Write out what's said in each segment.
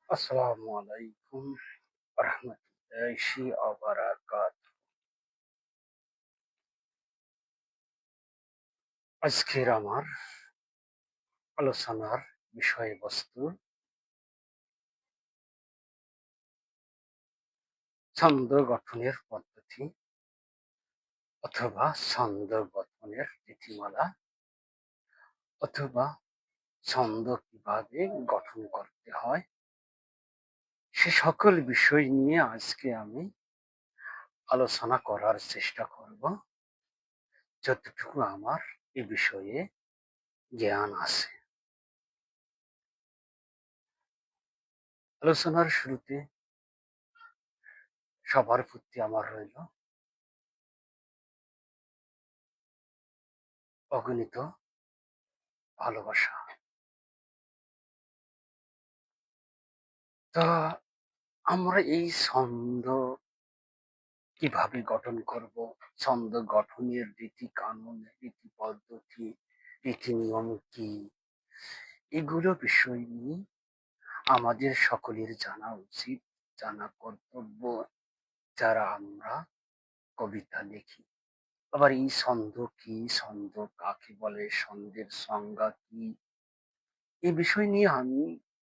আসসালামু আলাইকুম রহমতুল্লাহি ওয়া বারাকাতুহু। আজকের আমার আলোচনার বিষয়বস্তু ছন্দ গঠনের পদ্ধতি অথবা ছন্দ গঠনের নীতিমালা অথবা ছন্দ কিভাবে গঠন করতে হয় সে সকল বিষয় নিয়ে আজকে আমি আলোচনা করার চেষ্টা করব, যতটুকু আমার এ বিষয়ে জ্ঞান আছে। আলোচনার শুরুতে সবার প্রতি আমার রইল অগণিত ভালোবাসা। তা আমরা এই ছন্দ কিভাবে গঠন করব, ছন্দ গঠনের রীতি কানুন, রীতি পদ্ধতি, রীতি নিয়ম কি, এগুলো বিষয় নিয়ে আমাদের সকলের জানা উচিত, জানা কর্তব্য, যারা আমরা কবিতা লিখি। আবার এই ছন্দ কি, ছন্দ কাকে বলে, ছন্দের সংজ্ঞা কি, এই বিষয় নিয়ে আমি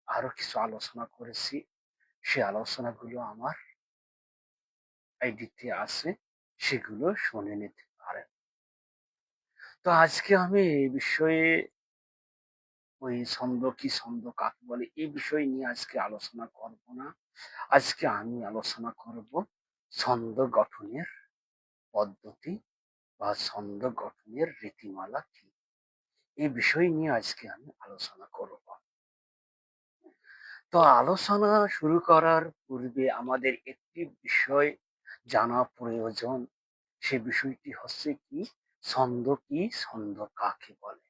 আরো কিছু আলোচনা করেছি। সে আলোচনাগুলো আমার আইডিতে আছে, সেগুলো শুনে নিতে পারেন। তো আজকে আমি এই বিষয়ে ওই ছন্দ কি, ছন্দ কাকে বলে, এই বিষয় নিয়ে আজকে আলোচনা করব না। আজকে আমি আলোচনা করব ছন্দ গঠনের পদ্ধতি বা ছন্দ গঠনের রীতিমালা কি, এই বিষয় নিয়ে আজকে আমি আলোচনা করব। তো আলোচনা শুরু করার পূর্বে আমাদের একটি বিষয় জানা প্রয়োজন। সে বিষয়টি হচ্ছে কি, ছন্দ কি, ছন্দ কাকে বলে,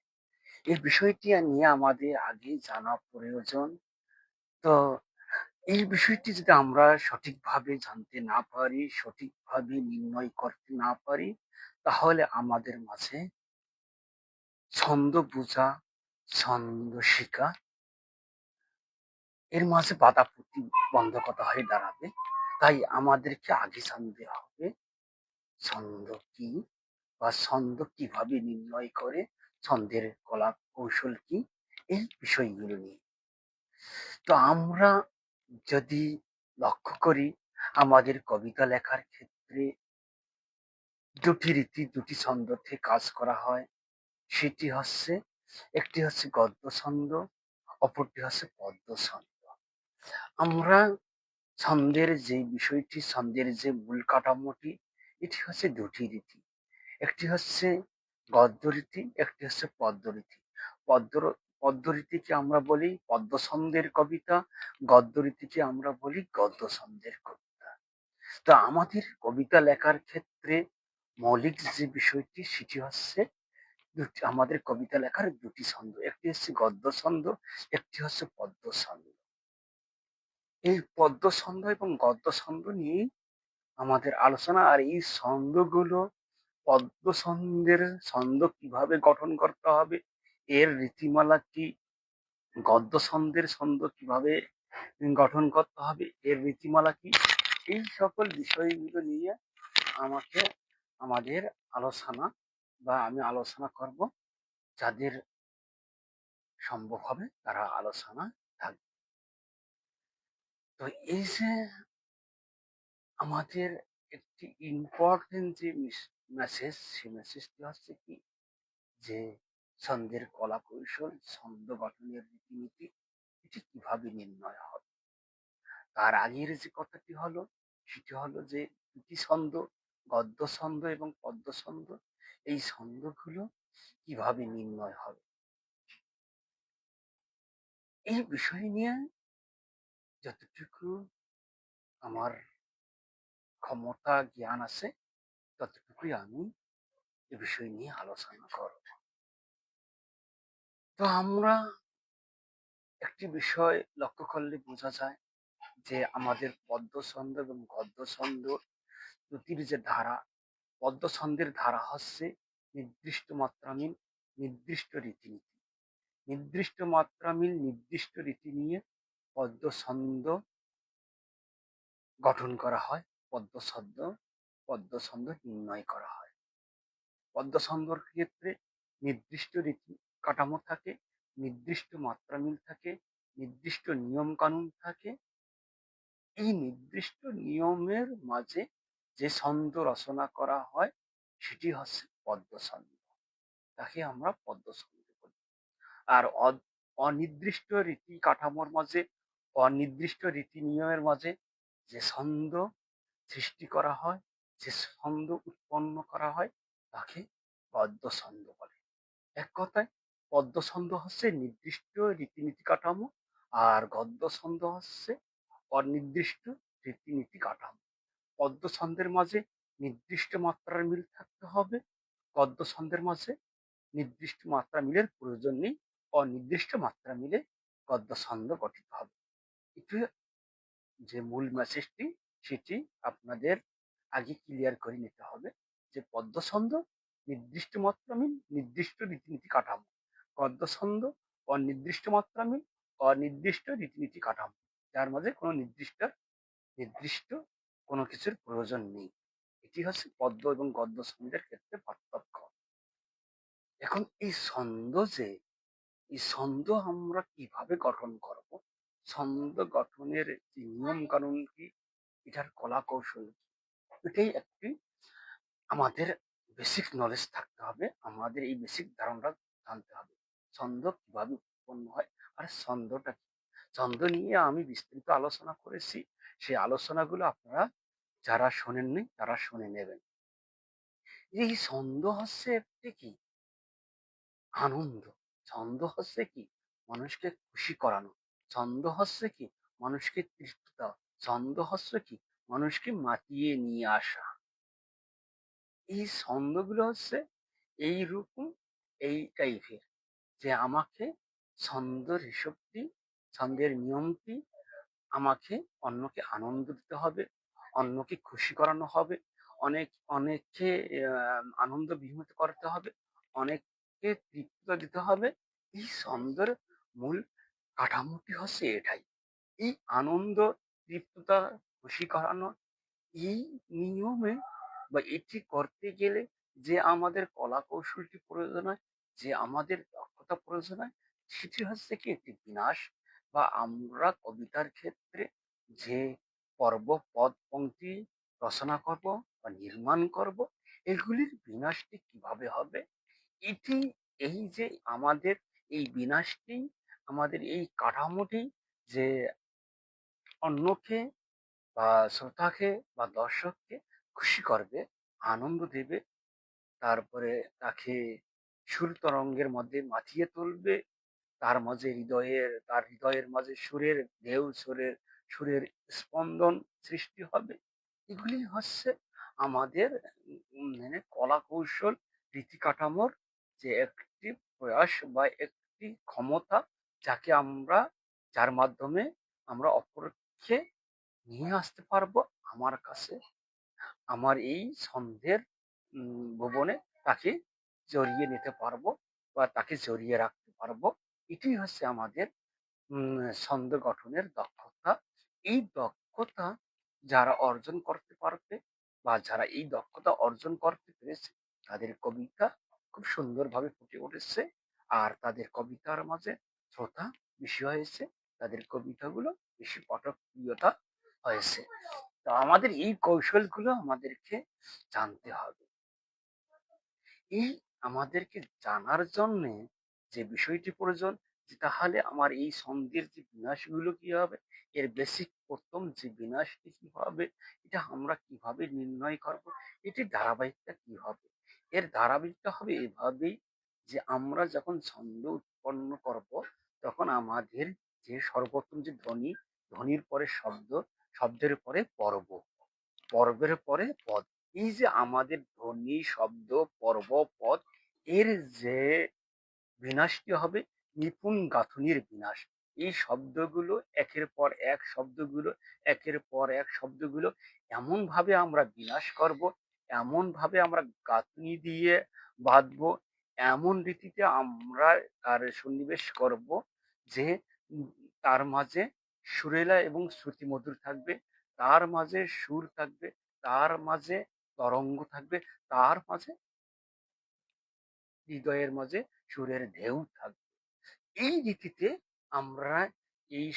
এই বিষয়টি নিয়ে আমাদের আগে জানা প্রয়োজন। তো এই বিষয়টি যদি আমরা সঠিকভাবে জানতে না পারি, সঠিকভাবে নির্ণয় করতে না পারি, তাহলে আমাদের মাঝে ছন্দ বোঝা, ছন্দ শিখা, এর মাঝে বাধা প্রতিবন্ধকতা হয়ে দাঁড়াবে। তাই আমাদেরকে আগে জানতে হবে ছন্দ কি বা ছন্দ কিভাবে নির্ণয় করে, ছন্দের কলা কৌশল কি, এই বিষয়গুলো নিয়ে। তো আমরা যদি লক্ষ্য করি, আমাদের কবিতা লেখার ক্ষেত্রে দুটি রীতি, দুটি ছন্দতে কাজ করা হয়। সেটি হচ্ছে, একটি হচ্ছে গদ্য ছন্দ, অপরটি হচ্ছে পদ্য ছন্দ। আমরা ছন্দের যে বিষয়টি, ছন্দের যে মূল কাঠামোটি, এটি হচ্ছে দুটি রীতি। একটি হচ্ছে গদ্য রীতি, একটি হচ্ছে পদ্য রীতি। পদ্য পদ্য রীতিকে আমরা বলি পদ্য ছন্দের কবিতা, গদ্য রীতিকে আমরা বলি গদ্য ছন্দের কবিতা। তো আমাদের কবিতা লেখার ক্ষেত্রে মৌলিক যে বিষয়টি, সেটি হচ্ছে আমাদের কবিতা লেখার দুটি ছন্দ, একটি হচ্ছে গদ্য ছন্দ, একটি হচ্ছে পদ্য ছন্দ। এই পদ্য ছন্দ এবং গদ্য ছন্দ নিয়ে আমাদের আলোচনা। আর এই ছন্দগুলো, পদ্য ছন্দের ছন্দ কিভাবে গঠন করতে হবে, এর রীতিমালা কি, গদ্য ছন্দের ছন্দ কিভাবে গঠন করতে হবে, এর রীতিমালা কি, এই সকল বিষয়গুলো নিয়ে আমাকে আমাদের আলোচনা বা আমি আলোচনা করব। যাদের সম্ভব হবে তারা আলোচনা থাকবে। তো এই যে আমাদের একটি ইম্পর্টেন্ট যে মেসেজ, সে মেসেজটি হচ্ছে কি, যে ছন্দের কলা কৌশল, ছন্দ গঠনের রীতিনীতি, এটি কিভাবে নির্ণয় হবে। তার আগের যে কথাটি হলো, সেটি হলো যে দুটি ছন্দ, গদ্য ছন্দ এবং পদ্য ছন্দ, এই ছন্দগুলো কিভাবে নির্ণয় হবে, এই বিষয় নিয়ে যতটুকু আমার ক্ষমতা জ্ঞান আছে, ততটুকুই আমি এ বিষয় নিয়ে আলোচনা করব। তো আমরা একটি বিষয় লক্ষ্য করলে বোঝা যায় যে আমাদের পদ্য ছন্দ এবং গদ্য ছন্দ দুটির যে ধারা, পদ্য ছন্দের ধারা হচ্ছে নির্দিষ্ট মাত্রামিল, নির্দিষ্ট রীতিনীতি, নির্দিষ্ট মাত্রামিল, নির্দিষ্ট রীতি নিয়ে পদ্য ছন্দ গঠন করা হয়, পদ্য ছন্দ পদ্য ছন্দ নির্ণয় করা হয়। পদ্য ছন্দর ক্ষেত্রে নির্দিষ্ট রীতি কাঠামো থাকে, নির্দিষ্ট মাত্রা মিল থাকে, নির্দিষ্ট নিয়ম কানুন থাকে। এই নির্দিষ্ট নিয়মের মাঝে যে ছন্দ রচনা করা হয় সেটি হচ্ছে পদ্য ছন্দ। তাকে আমরা পদ্য ছন্দ বলি। আর অনির্দিষ্ট রীতি কাঠামোর মাঝে, অনির্দিষ্ট রীতি নিয়মের মাঝে যে ছন্দ সৃষ্টি করা হয়, যে ছন্দ উৎপন্ন করা হয় তাকে পদ্য ছন্দ বলে। এক কথায় পদ্য ছন্দ হচ্ছে নির্দিষ্ট রীতিনীতি কাঠামো, আর গদ্য ছন্দ হচ্ছে অনির্দিষ্ট রীতিনীতি কাঠামো। পদ্য ছন্দের মাঝে নির্দিষ্ট মাত্রার মিল থাকতে হবে, গদ্য ছন্দের মাঝে নির্দিষ্ট মাত্রা মিলের প্রয়োজন নেই, অনির্দিষ্ট মাত্রা মিলে গদ্য ছন্দ গঠিত হবে। এটি যে মূল মেসেজটি সেটি আপনাদের আগে ক্লিয়ার করে নিতে হবে যে পদ্য ছন্দ নির্দিষ্ট মাত্রা মিল, নির্দিষ্ট রীতিনীতি কাঠামো। গদ্য ছন্দ অনির্দিষ্ট মাত্রা মিল, অনির্দিষ্ট রীতিনীতি কাঠামো, যার মাঝে কোনো নির্দিষ্ট নির্দিষ্ট কোনো কিছুর প্রয়োজন নেই। এটি হচ্ছে পদ্য এবং গদ্য ছন্দের ক্ষেত্রে পার্থক্য। এখন এই ছন্দ আমরা কিভাবে গঠন করব, ছন্দ গঠনের যে নিয়ম কানুন কি, এটার কলা কৌশল কি, এটাই একটি আমাদের বেসিক নলেজ থাকতে হবে। আমাদের এই বেসিক ধারণাটা জানতে হবে ছন্দ কিভাবে উৎপন্ন হয় আর ছন্দটা কি। ছন্দ নিয়ে আমি বিস্তারিত আলোচনা করেছি, সেই আলোচনাগুলো আপনারা যারা শোনেননি তারা শুনে নেবেন। এই ছন্দ হচ্ছে একটি কি আনন্দ, ছন্দ হচ্ছে কি মানুষকে খুশি করানো, ছন্দ হচ্ছে কি মানুষকে তৃপ্তি দেওয়া, ছন্দ হচ্ছে কি মানুষকে মাতিয়ে নিয়ে আসা। এই ছন্দগুলো হচ্ছে এইরকম, এই টাইপের, যে আমাকে ছন্দের হিসেবটি, ছন্দের নিয়মটি, আমাকে অন্যকে আনন্দ দিতে হবে, অন্যকে খুশি করানো হবে, অনেক অনেককে আনন্দ বিমোহিত করতে হবে, অনেককে তৃপ্তি দিতে হবে। এই ছন্দের মূল কাঠামোটি হচ্ছে এটাই। এই আনন্দ, তৃপ্ততা, খুশি করানো, এই নিয়মে বা এটি করতে গেলে যে আমাদের কলা কৌশলটি প্রয়োজন হয়, যে আমাদের দক্ষতা প্রয়োজন হয়, সেটি হচ্ছে কি একটি বিন্যাস, বা আমরা কবিতার ক্ষেত্রে যে পর্ব পদ পংক্তি রচনা করব বা নির্মাণ করব, এগুলির বিন্যাসটি কিভাবে হবে, এটি, এই যে আমাদের এই বিন্যাসটি, আমাদের এই কাঠামোটি যে অন্যকে বা শ্রোতাকে বা দর্শককে খুশি করবে, আনন্দ দেবে, তারপরে তাকে সুর তরঙ্গের মধ্যে মাতিয়ে তুলবে, তার মাঝে তার হৃদয়ের মাঝে সুরের ঢেউ, সুরের স্পন্দন সৃষ্টি হবে। এগুলি হচ্ছে আমাদের মানে কলা কৌশল, রীতি কাঠামোর যে একটি প্রয়াস বা একটি ক্ষমতা, যাকে আমরা, যার মাধ্যমে আমরা অপরকে নিয়ে আসতে পারবো আমার কাছে, আমার এই ছন্দের ভুবনে তাকে জড়িয়ে নিতে পারবো বা তাকে জড়িয়ে রাখতে পারবো। এটি হচ্ছে আমাদের ছন্দ গঠনের দক্ষতা। এই দক্ষতা যারা অর্জন করতে পারবে বা যারা এই দক্ষতা অর্জন করতে পেরেছে, তাদের কবিতা খুব সুন্দরভাবে ফুটে উঠেছে, আর তাদের কবিতার মাঝে শ্রোতা বেশি হয়েছে, তাদের কবিতাগুলো বেশি পাঠকপ্রিয়তা হয়েছে। তো আমাদের এই কৌশলগুলো আমাদেরকে জানতে হবে। এই আমাদেরকে জানার জন্য যে বিষয়টি প্রয়োজন, যে তাহলে আমার এই ছন্দের যে বিন্যাসগুলো কি হবে, এর বেসিক প্রথম যে বিন্যাসটি কি হবে, এটা আমরা কিভাবে নির্ণয় করব, এটির ধারাবাহিকতা কি হবে। এর ধারাবাহিকতা হবে এভাবেই, যে আমরা যখন ছন্দ উৎপন্ন করব, তখন আমাদের যে সর্বপ্রথম যে ধ্বনি, ধ্বনির পরে শব্দ, শব্দের পরে পর্ব, পর্বের পরে পদ। এই যে আমাদের ধ্বনি, শব্দ, পর্ব, পদ, এর যে বিন্যাসটি হবে নিপুণ গাঁথুনির বিন্যাস। এই শব্দগুলো একের পর এক শব্দগুলো, একের পর এক শব্দগুলো এমন ভাবে আমরা বিন্যাস করব, এমন ভাবে আমরা গাঁথুনি দিয়ে বাঁধবো, এমন রীতিতে আমরা তার সন্নিবেশ করব, যে তার মাঝে সুরেলা এবং শ্রুতিমধুর থাকবে, তার মাঝে সুর থাকবে, তার মাঝে তরঙ্গ থাকবে, তার মাঝে হৃদয়ের মাঝে সুরের ঢেউ থাকবে। এই রীতিতে আমরা এই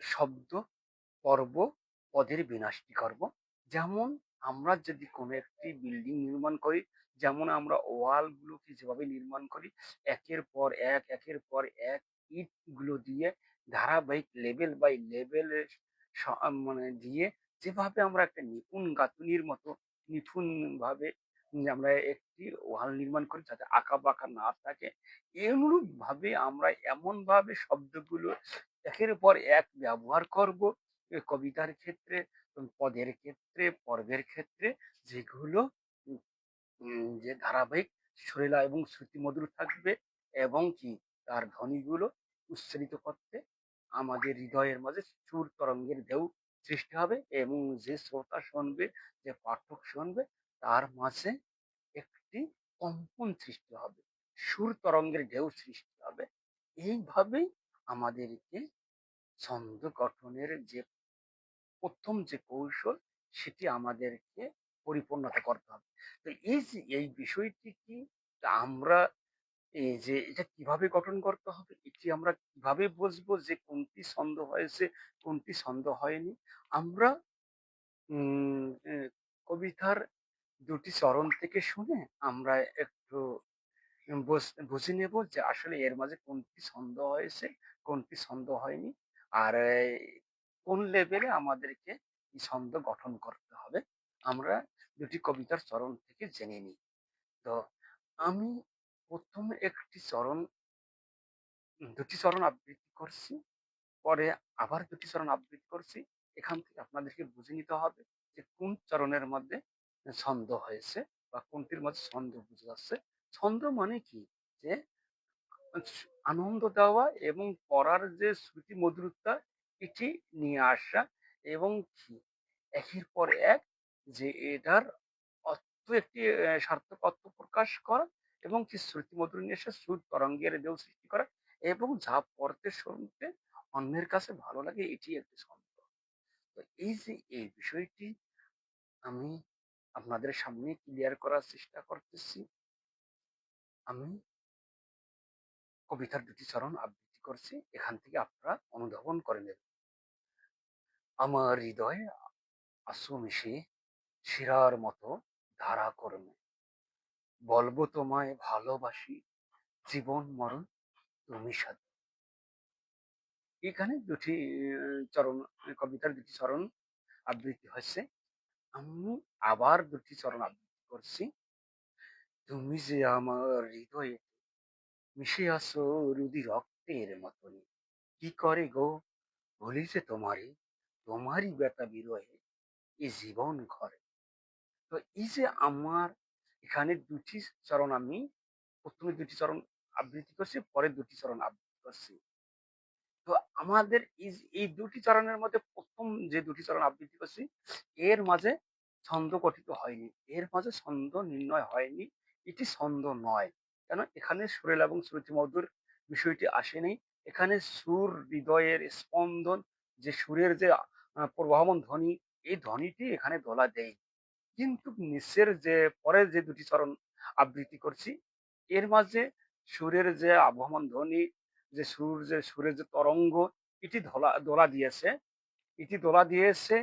শব্দ পর্ব পদের বিন্যাসটি করব। যেমন আমরা যদি কোনো একটি বিল্ডিং নির্মাণ করি, যেমন আমরা ওয়াল গুলোকে যেভাবে নির্মাণ করি, একের পর এক একের পর এক ইট গুলো দিয়ে ধারাবাহিক লেভেল বাই লেভেল মানে দিয়ে যেভাবে আমরা একটা নিপুণ গাঁথুনির মতো নিপুণ ভাবে আমরা একটি ওয়াল নির্মাণ করি যাতে আঁকা বাঁকা না থাকে, অনুরূপ ভাবে আমরা এমন ভাবে শব্দগুলো একের পর এক ব্যবহার করব কবিতার ক্ষেত্রে, পদের ক্ষেত্রে, পর্বের ক্ষেত্রে, যেগুলো যে ধারাবাহিক সুরেলা এবং শ্রুতিমধুর থাকবে এবং কি তার ধ্বনিগুলো উচ্চারিত করতে আমাদের হৃদয়ের মাঝে সুর তরঙ্গের ঢেউ সৃষ্টি হবে এবং যে শ্রোতা শুনবে, যে পাঠক শুনবে, তার মাঝে একটি কম্পন সৃষ্টি হবে, সুর তরঙ্গের ঢেউ সৃষ্টি হবে। এইভাবেই আমাদেরকে ছন্দ গঠনের যে প্রথম যে কৌশল, সেটি আমাদেরকে পরিপূর্ণতা করতে হবে। তো এই যে এই বিষয়টি কি, তা আমরা এই যে এটা কিভাবে গঠন করতে হবে, এটি আমরা কিভাবে বুঝবো যে কোনটি ছন্দ হয়েছে, কোনটি ছন্দ হয়নি? আমরা উম এ কবিতার ২ টি চরণ থেকে শুনে আমরা একটু বুঝে নেব যে আসলে এর মাঝে কোনটি ছন্দ হয়েছে, কোনটি ছন্দ হয়নি। আর কোন লেভেলে আমাদেরকে এই ছন্দ গঠন করতে হবে। আমরা ২ টি কবিতার চরণ থেকে জেনে নিই। তো আমি ১ম একটি চরণ ২ টি চরণ আবৃত্তি করছি। পরে আবার ২ টি চরণ আবৃত্তি করছি। এখান থেকে আপনাদেরকে বুঝে নিতে হবে যে কোন চরণের মধ্যে ছন্দ হয়েছে বা কোনটির মধ্যে ছন্দ বুঝে যাচ্ছে। ছন্দ মানে কি? যে আনন্দ দেওয়া এবং পড়ার যে শ্রুতি মধুরতা, এটি নিয়ে আসা এবং কি একের পর এক যে এটার অর্থ একটি সার্থক অর্থ প্রকাশ করা এবং কি শ্রুতি মধুর নিয়ে এসে সুর তরঙ্গের ঢেউ সৃষ্টি করা এবং যা পড়তে শুনতে অন্যের কাছে ভালো লাগে, এটি একটি ছন্দ। তো এই যে এই বিষয়টি আমি আপনাদের সামনে ক্লিয়ার করার চেষ্টা করতেছি। আমি কবিতার ২ টি চরণ আবৃত্তি করছি। এখান থেকে আপনারা অনুধাবন করে নেবেন। আমার হৃদয়ে আঁসু মিশিয়ে শিরার মতো ধারা কর্মে বলবো তোমায় ভালোবাসি, জীবন মরণ তুমি সাথী। এখানে ২ টি চরণ, কবিতার ২ টি চরণ আবৃত্তি হয়েছে। আমি আবার ২ টি চরণ আবৃত্তি করছি। তুমি যে আমার হৃদয়ে মিশে আছো রুদি রক্তের মতনই, কি করে গো ভুলি যে তোমারে, তোমারই ব্যথা বিরহে এ জীবন ঘরে। তো এই যে আমার এখানে ২ টি চরণ আমি ১ম এ ২ টি চরণ আবৃত্তি করছি, পরে ২ টি চরণ আবৃত্তি করছি। তো আমাদের এই ২ টি চরণের মধ্যে ১ম যে ২ টি চরণ আবৃত্তি করছি, এর মাঝে ছন্দ গঠিত হয়নি। এর মাঝে ছন্দ নির্ণয় হয়নি। এটি ছন্দ নয়। কেন? এখানে সুরেলা এবং শ্রুতিমধুর বিষয়টি আসেনি। এখানে সুর, হৃদয়ের স্পন্দন, যে সুরের যে প্রবাহমান ধ্বনি, এই ধ্বনিটি এখানে দোলা দেয়। কিন্তু নিচের যে পরের যে ২ টি চরণ আবৃত্তি করছি, এর মাঝে সুরের যে আবহমান ধ্বনি, যে সুরের যে তরঙ্গ, এটি দোলা দিয়েছে। এটি দোলা দিয়েছে,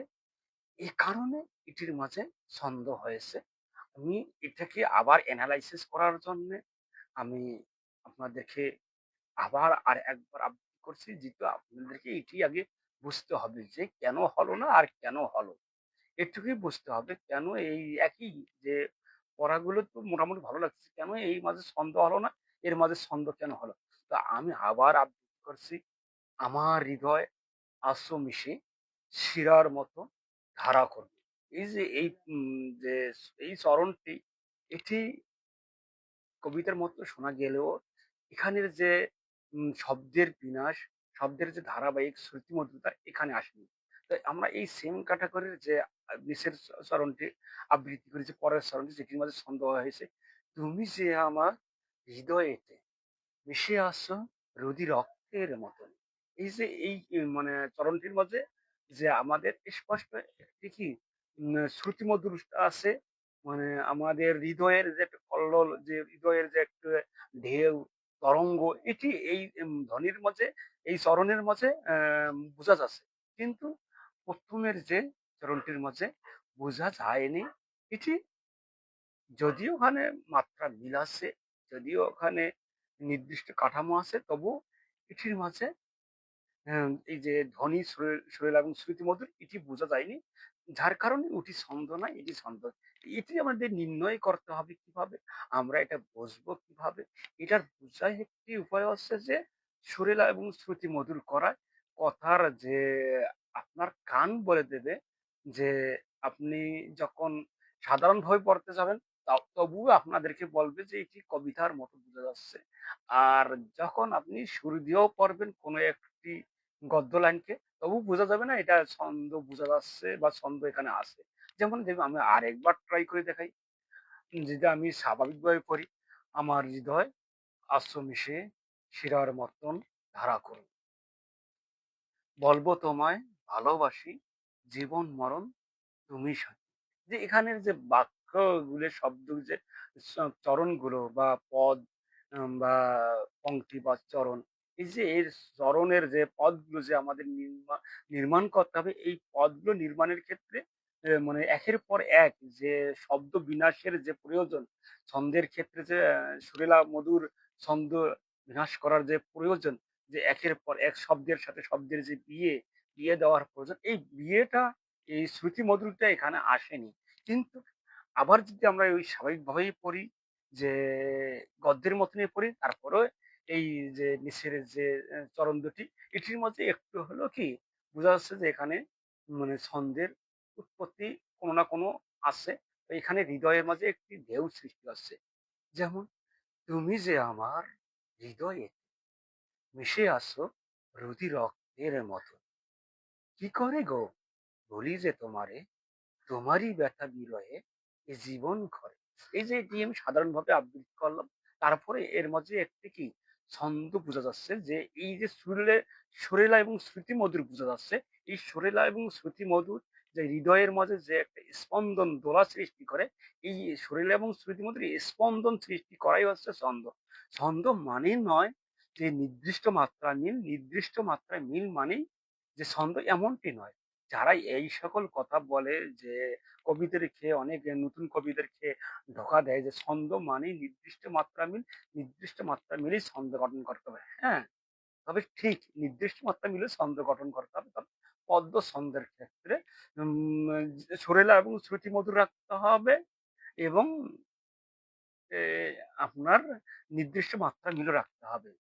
এই কারণে এটির মাঝে ছন্দ হয়েছে। আমি এটাকে আবার এনালাইসিস করার জন্যে আমি আপনাদেরকে আবার আরেকবার আবৃত্তি করছি, যেহেতু আপনাদেরকে এটি আগে বুঝতে হবে যে কেন হলো না আর কেন হলো? এটুকুই বুঝতে হবে কেন এই একই যে পড়াগুলো তো মোটামুটি ভালো লাগছে। কেন এই মাঝে ছন্দ হলো না? এর মাঝে ছন্দ কেন হলো? তো আমি আবার আবৃত্তি করছি। আমার হৃদয় আছো মিশে শিরার মতো ধারা করবে। এই যে এই যে এই চরণটি, এটি কবিতার মতো শোনা গেলেও এখানের যে শব্দের বিন্যাস, শব্দের যে ধারাবাহিক শ্রুতিমধুরতা এখানে আসেনি। তো আমরা এই সেম ক্যাটেগরির যে নিচের চরণটি আবৃত্তি করেছি, পরের চরণটি যেটির মাঝে ছন্দ হয়েছে, তুমি যে আমার হৃদয়েতে মিশে আছো রুদি রক্তের মতন। এই যে এই মানে চরণটির মাঝে যে আমাদের স্পষ্ট একটি কি শ্রুতিমধুর আছে, মানে আমাদের হৃদয়ের যে একটা কল্লোল, যে হৃদয়ের যে একটা ঢেউ তরঙ্গ, এটি এই ধ্বনির মাঝে, এই চরণের মাঝে বোঝা যাচ্ছে। কিন্তু প্রথমের যে চরণটির মাঝে বোঝা যায়নি। এটি যদিও ওখানে মাত্রা মিল আছে, যদিও ওখানে নির্দিষ্ট কাঠামো আছে, তবু এটির মাঝে এই যে ধ্বনি, সুরেলা এবং শ্রুতিমধুর, এটি বোঝা যায়নি। যার কারণে ওটি ছন্দ নয়, এটি ছন্দ। এটি আমাদের নির্ণয় করতে হবে কিভাবে? আমরা এটা বুঝবো কিভাবে? এটার বোঝার একটি উপায় হচ্ছে যে সুরেলা এবং শ্রুতিমধুর করা। কথার যে আপনার কান বলে দেবে যে আপনি যখন সাধারণভাবে পড়তে যাবেন, তবুও আপনাদেরকে বলবে যে এটি কবিতার মতো বোঝা যাচ্ছে। আর যখন আপনি সুর দিয়েও পড়বেন কোনো একটি গদ্য লাইনকে, তবু বোঝা যাবে না এটা ছন্দ বোঝা যাচ্ছে বা ছন্দ এখানে আছে। যেমন দেখবেন, আমি আরেকবার ট্রাই করে দেখাই। যদি আমি স্বাভাবিকভাবে পড়ি, আমার হৃদয় আশ্রু মিশে শিরার মতন ধারা করুন, বলবো তোমায় ভালোবাসি, জীবন মরণ তুমি সাথী। যে এখানের যে বাক্যগুলো, শব্দ, যে চরণগুলো বা পদ, বা পংক্তি বা চরণ, এই যে এর চরণের যে পদগুলো যে আমাদের নির্মাণ করতে হবে, এই পদগুলো নির্মাণের ক্ষেত্রে মানে একের পর এক যে শব্দ বিন্যাসের যে প্রয়োজন, ছন্দের ক্ষেত্রে যে সুরেলা মধুর ছন্দ বিন্যাস করার যে প্রয়োজন, যে একের পর এক শব্দের সাথে শব্দের যে বিয়ে দেওয়ার প্রয়োজন, এই বিয়েটা, এই শ্রুতি মধুরটা এখানে আসেনি। কিন্তু আবার যদি আমরা ওই স্বাভাবিকভাবেই পড়ি, যে গদ্যের মতনই পড়ি, তারপরেও এই যে নিচের যে চরণ দুটি, এটির মধ্যে একটু হলেও কি বোঝা যাচ্ছে যে এখানে মানে ছন্দের উৎপত্তি কোনো না কোনো আছে। তো এখানে হৃদয়ের মাঝে একটি ঢেউ সৃষ্টি হচ্ছে। যেমন, তুমি যে আমার হৃদয়ে মিশে আছো রুধি রক্তের মতো, কি করে গো বলি যে তোমারে, তোমারই ব্যথা বিরহে এ জীবন ঘরে। এই যে এটি আমি সাধারণভাবে আবৃত্তি করলাম, তারপরে এর মাঝে একটি কি ছন্দ বোঝা যাচ্ছে, যে এই যে সুরেলা এবং শ্রুতি মধুর বোঝা যাচ্ছে। এই সুরেলা এবং শ্রুতি মধুর যে হৃদয়ের মাঝে যে একটা স্পন্দন দোলা সৃষ্টি করে, এই সুরেলা এবং শ্রুতি মধুর এই স্পন্দন সৃষ্টি করাই হচ্ছে ছন্দ। ছন্দ মানে নয় যে নির্দিষ্ট মাত্রা মিল, নির্দিষ্ট মাত্রায় মিল মানেই যে ছন্দ, এমনটি নয়। যারা এই সকল কথা বলে, যে কবিদেরকে, অনেক নতুন কবিদেরকে ধোঁকা দেয় যে ছন্দ মানেই নির্দিষ্ট মাত্রা মিল, নির্দিষ্ট মাত্রা মিলেই ছন্দ গঠন করতে হবে। হ্যাঁ, তবে ঠিক নির্দিষ্ট মাত্রা মিলে ছন্দ গঠন করতে হবে। তবে পদ্য ছন্দের ক্ষেত্রে সুরেলা এবং শ্রুতি মধুর রাখতে হবে, এবং এ, আপনার নির্দিষ্ট মাত্রা মিলও রাখতে হবে।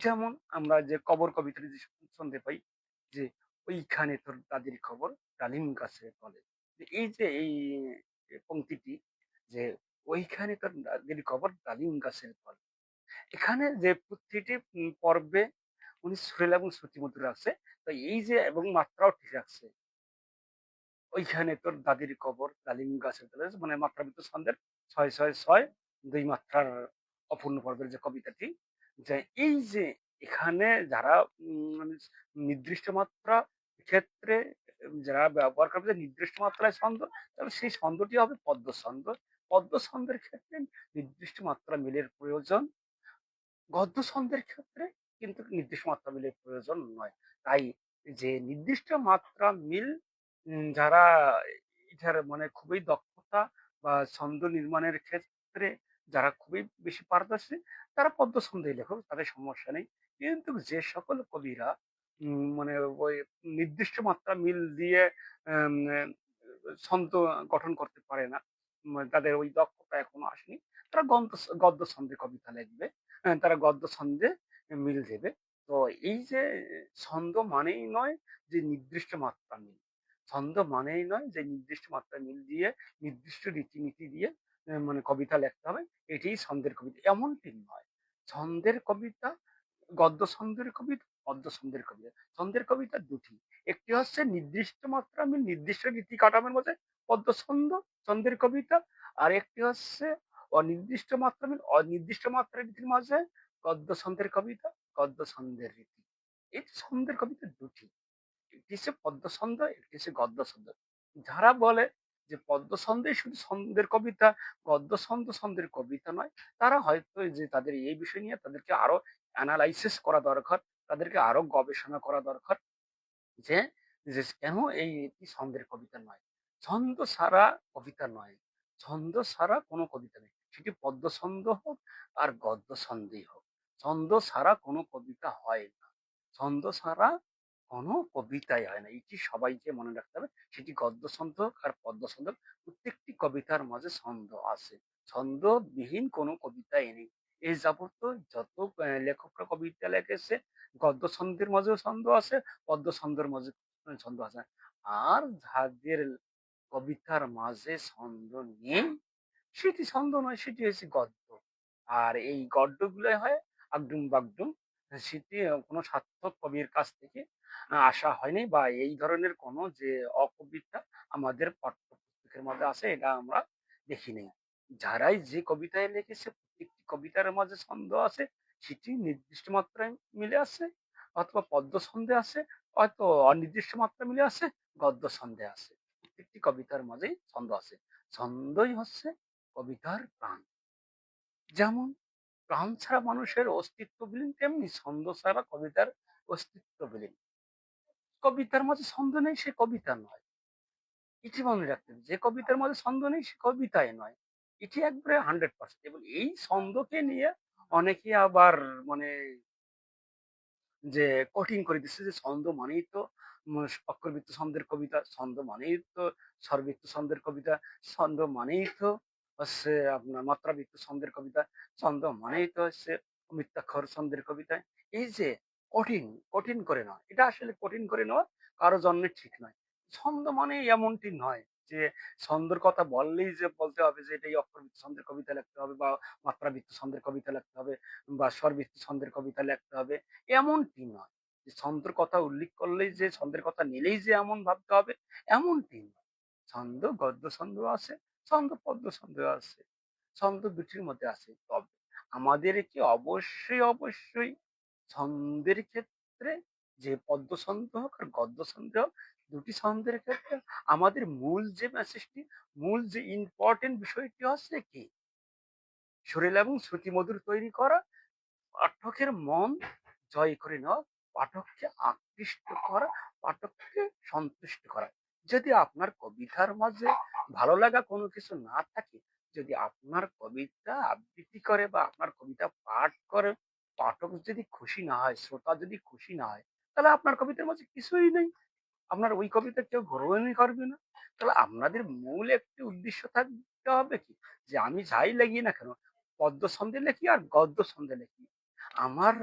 যেমন আমরা যে কবর কবিতাটি যে শুনতে পাই, যে ওইখানে তোর দাদির খবর ডালিম গাছের তলে। যে এই যে এই পংক্তিটি, যে ওইখানে তোর দাদির খবর ডালিম গাছের তলে, এখানে যে প্রতিটি পর্বে উনি সুরেলা এবং শ্রুতিমধুর রাখছে। তো এই যে এবং মাত্রাও ঠিক রাখছে, ওইখানে তোর দাদির কবর ডালিম গাছের তলে, মানে মাত্রাবৃত্ত ছন্দের ৬ ৬ ৬ ২ মাত্রার অপূর্ণ পর্বের যে কবিতাটি, যে এই যে এখানে যারা মানে নির্দিষ্ট মাত্রা ক্ষেত্রে যারা ব্যবহার করবে যে নির্দিষ্ট মাত্রায় ছন্দ, তাহলে সেই ছন্দটি হবে পদ্য ছন্দ। পদ্য ছন্দের ক্ষেত্রে নির্দিষ্ট মাত্রা মিলের প্রয়োজন, গদ্য ছন্দের ক্ষেত্রে কিন্তু নির্দিষ্ট মাত্রা মিলের প্রয়োজন নয়। তাই যে নির্দিষ্ট মাত্রা মিল, যারা এটার মানে খুবই দক্ষতা বা ছন্দ নির্মাণের ক্ষেত্রে যারা খুবই বেশি পারদর্শী, তারা পদ্য ছন্দেই লেখক, তাদের সমস্যা নেই। কিন্তু যে সকল কবিরা মানে ওই নির্দিষ্ট মাত্রা মিল দিয়ে আম ছন্দ গঠন করতে পারে না, তাদের ওই দক্ষতা এখনো আসেনি, তারা গদ্য ছন্দে কবিতা লিখবে। তারা গদ্য ছন্দে মিল দেবে। তো এই যে ছন্দ মানেই নয় যে নির্দিষ্ট মাত্রা মিল। ছন্দ মানেই নয় যে নির্দিষ্ট মাত্রা মিল দিয়ে, নির্দিষ্ট রীতিনীতি দিয়ে মানে কবিতা লিখতে হবে। এটিই ছন্দের কবিতা। এমনটি নয়। ছন্দের কবিতা, গদ্য ছন্দের কবিতা, পদ্য ছন্দের কবিতা। ছন্দের কবিতা ২ টি। একটি হচ্ছে নির্দিষ্ট মাত্রা মিল, নির্দিষ্ট রীতি কাঠামোর মধ্যে পদ্য ছন্দ, ছন্দের কবিতা। আর একটি হচ্ছে অনির্দিষ্ট মাত্রা মিল, অনির্দিষ্ট মাত্রা রীতির মাঝে গদ্য ছন্দের কবিতা, গদ্য ছন্দের রীতি। এই ছন্দের কবিতা দুটি, একটি হচ্ছে পদ্যছন্দ, একটি হচ্ছে গদ্যছন্দ। যারা বলে যে পদ্যছন্দেই শুধু ছন্দের কবিতা, গদ্যছন্দ ছন্দের কবিতা নয়, তারা হয়তো এই যে তাদের এই বিষয় নিয়ে তাদেরকে আরো এনালাইসিস করা দরকার, তাদেরকে আরো গবেষণা করা দরকার যে, কেন এটি ছন্দের কবিতা নয়। ছন্দ ছাড়া কবিতা নয়। ছন্দ ছাড়া কোনো কবিতা নেই। সেটি পদ্যছন্দ হোক আর গদ্য ছন্দেই হোক। ছন্দ ছাড়া কোনো কবিতা হয় না। ছন্দ ছাড়া কোনো কবিতাই হয় না। এটি সবাইকে মনে রাখতে হবে। সেটি গদ্যছন্দ হোক আর পদ্যছন্দ হোক, প্রত্যেকটি কবিতার মাঝে ছন্দ আছে। ছন্দবিহীন কোনো কবিতাই নেই। এই যাবত যত লেখকরা কবিতা লিখেছে, গদ্য ছন্দের মাঝেও ছন্দ আছে, পদ্য ছন্দের মাঝে ছন্দ আছে। আর যাদের কবিতার মাঝে ছন্দ নেই, সেটি ছন্দ নয়, সেটি হচ্ছে গদ্য। আর এই গদ্যগুলাই হয় আগডুম বাগডুম। সেটি কোনো সার্থক কবির কাছ থেকে আসা হয়নি, বা এই ধরনের কোনো যে অকবিতা আমাদের পাঠ্যপুস্তকের মধ্যে আছে এটা আমরা দেখি নাই। যারাই যে কবিতায় লিখেছে প্রত্যেকটি কবিতার মাঝে ছন্দ আছে, সেটি নির্দিষ্ট মাত্রায় মিলে আছে, অথবা পদ্য ছন্দে আছে, হয়তো অনির্দিষ্ট মাত্রা মিলে আছে, গদ্য ছন্দে আছে। প্রত্যেকটি কবিতার মাঝেই ছন্দ আছে। ছন্দই হচ্ছে কবিতার প্রাণ। যেমন প্রাণ ছাড়া মানুষের অস্তিত্ব বিলীন, তেমনি ছন্দ ছাড়া কবিতার অস্তিত্ব বিলীন। কবিতার মাঝে ছন্দ নেই, সে কবিতা নয়। এটি মনে রাখতে হবে। যে কবিতার মাঝে ছন্দ নেই সে কবিতাই নয়। এটি একবারে 100%। এবং এই ছন্দকে নিয়ে অনেকে আবার মানে যে কঠিন করে দিচ্ছে যে ছন্দ মানেই তো অক্ষরবৃত্ত ছন্দের কবিতা, ছন্দ মানেই তো স্বরবৃত্ত ছন্দের কবিতা, ছন্দ মানেই তো হচ্ছে আপনার মাত্রাবৃত্ত ছন্দের কবিতা, ছন্দ মানেই তো হচ্ছে মিত্যাক্ষর ছন্দের কবিতা। এই যে কঠিন কঠিন করে নেওয়া, এটা আসলে কঠিন করে নেওয়া কারো জন্যে ঠিক নয়। ছন্দ মানে এমনটি নয় যে ছন্দর কথা বললেই যে বলতে হবে যে এটা এই অক্ষরবৃত্ত ছন্দের কবিতা লিখতে হবে, বা মাত্রাবৃত্ত ছন্দের কবিতা লিখতে হবে, বা স্বরবৃত্ত ছন্দের কবিতা লিখতে হবে, এমনটি নয়। যে ছন্দের কথা উল্লেখ করলেই যে ছন্দের কথা নিলেই যে এমন ভাবতে হবে, এমনটি নয়। ছন্দ গদ্য ছন্দ আছে, ছন্দ পদ্য ছন্দ আছে। ছন্দ দুটির মধ্যে আছে। তবে আমাদেরকে অবশ্যই অবশ্যই ছন্দের ক্ষেত্রে, যে পদ্য ছন্দ হোক আর গদ্য ছন্দ হোক, দুটি ছন্দের ক্ষেত্রে আমাদের মূল যে মেসেজটি, মূল যে ইম্পর্টেন্ট বিষয়টি হচ্ছে কি, সুরেলা এবং শ্রুতিমধুর তৈরি করা, পাঠকের মন জয় করে নেওয়া, পাঠককে আকৃষ্ট করা, পাঠককে সন্তুষ্ট করা। যদি আপনার কবিতার মাঝে ভালো লাগা কোনো কিছু না থাকে, যদি আপনার কবিতা আবৃত্তি করে বা আপনার কবিতা পাঠ করে পাঠক যদি খুশি না হয়, শ্রোতা যদি খুশি না হয়, তাহলে আপনার কবিতার মাঝে কিছুই নেই। আপনার ওই কবিতা কেউ গ্রহণই করবে না। তাহলে আপনাদের মূল একটি উদ্দেশ্য থাকতে হবে কি, যে আমি যাই লিখি না কেন, পদ্য ছন্দে লিখি আর গদ্য ছন্দে লিখি, আমার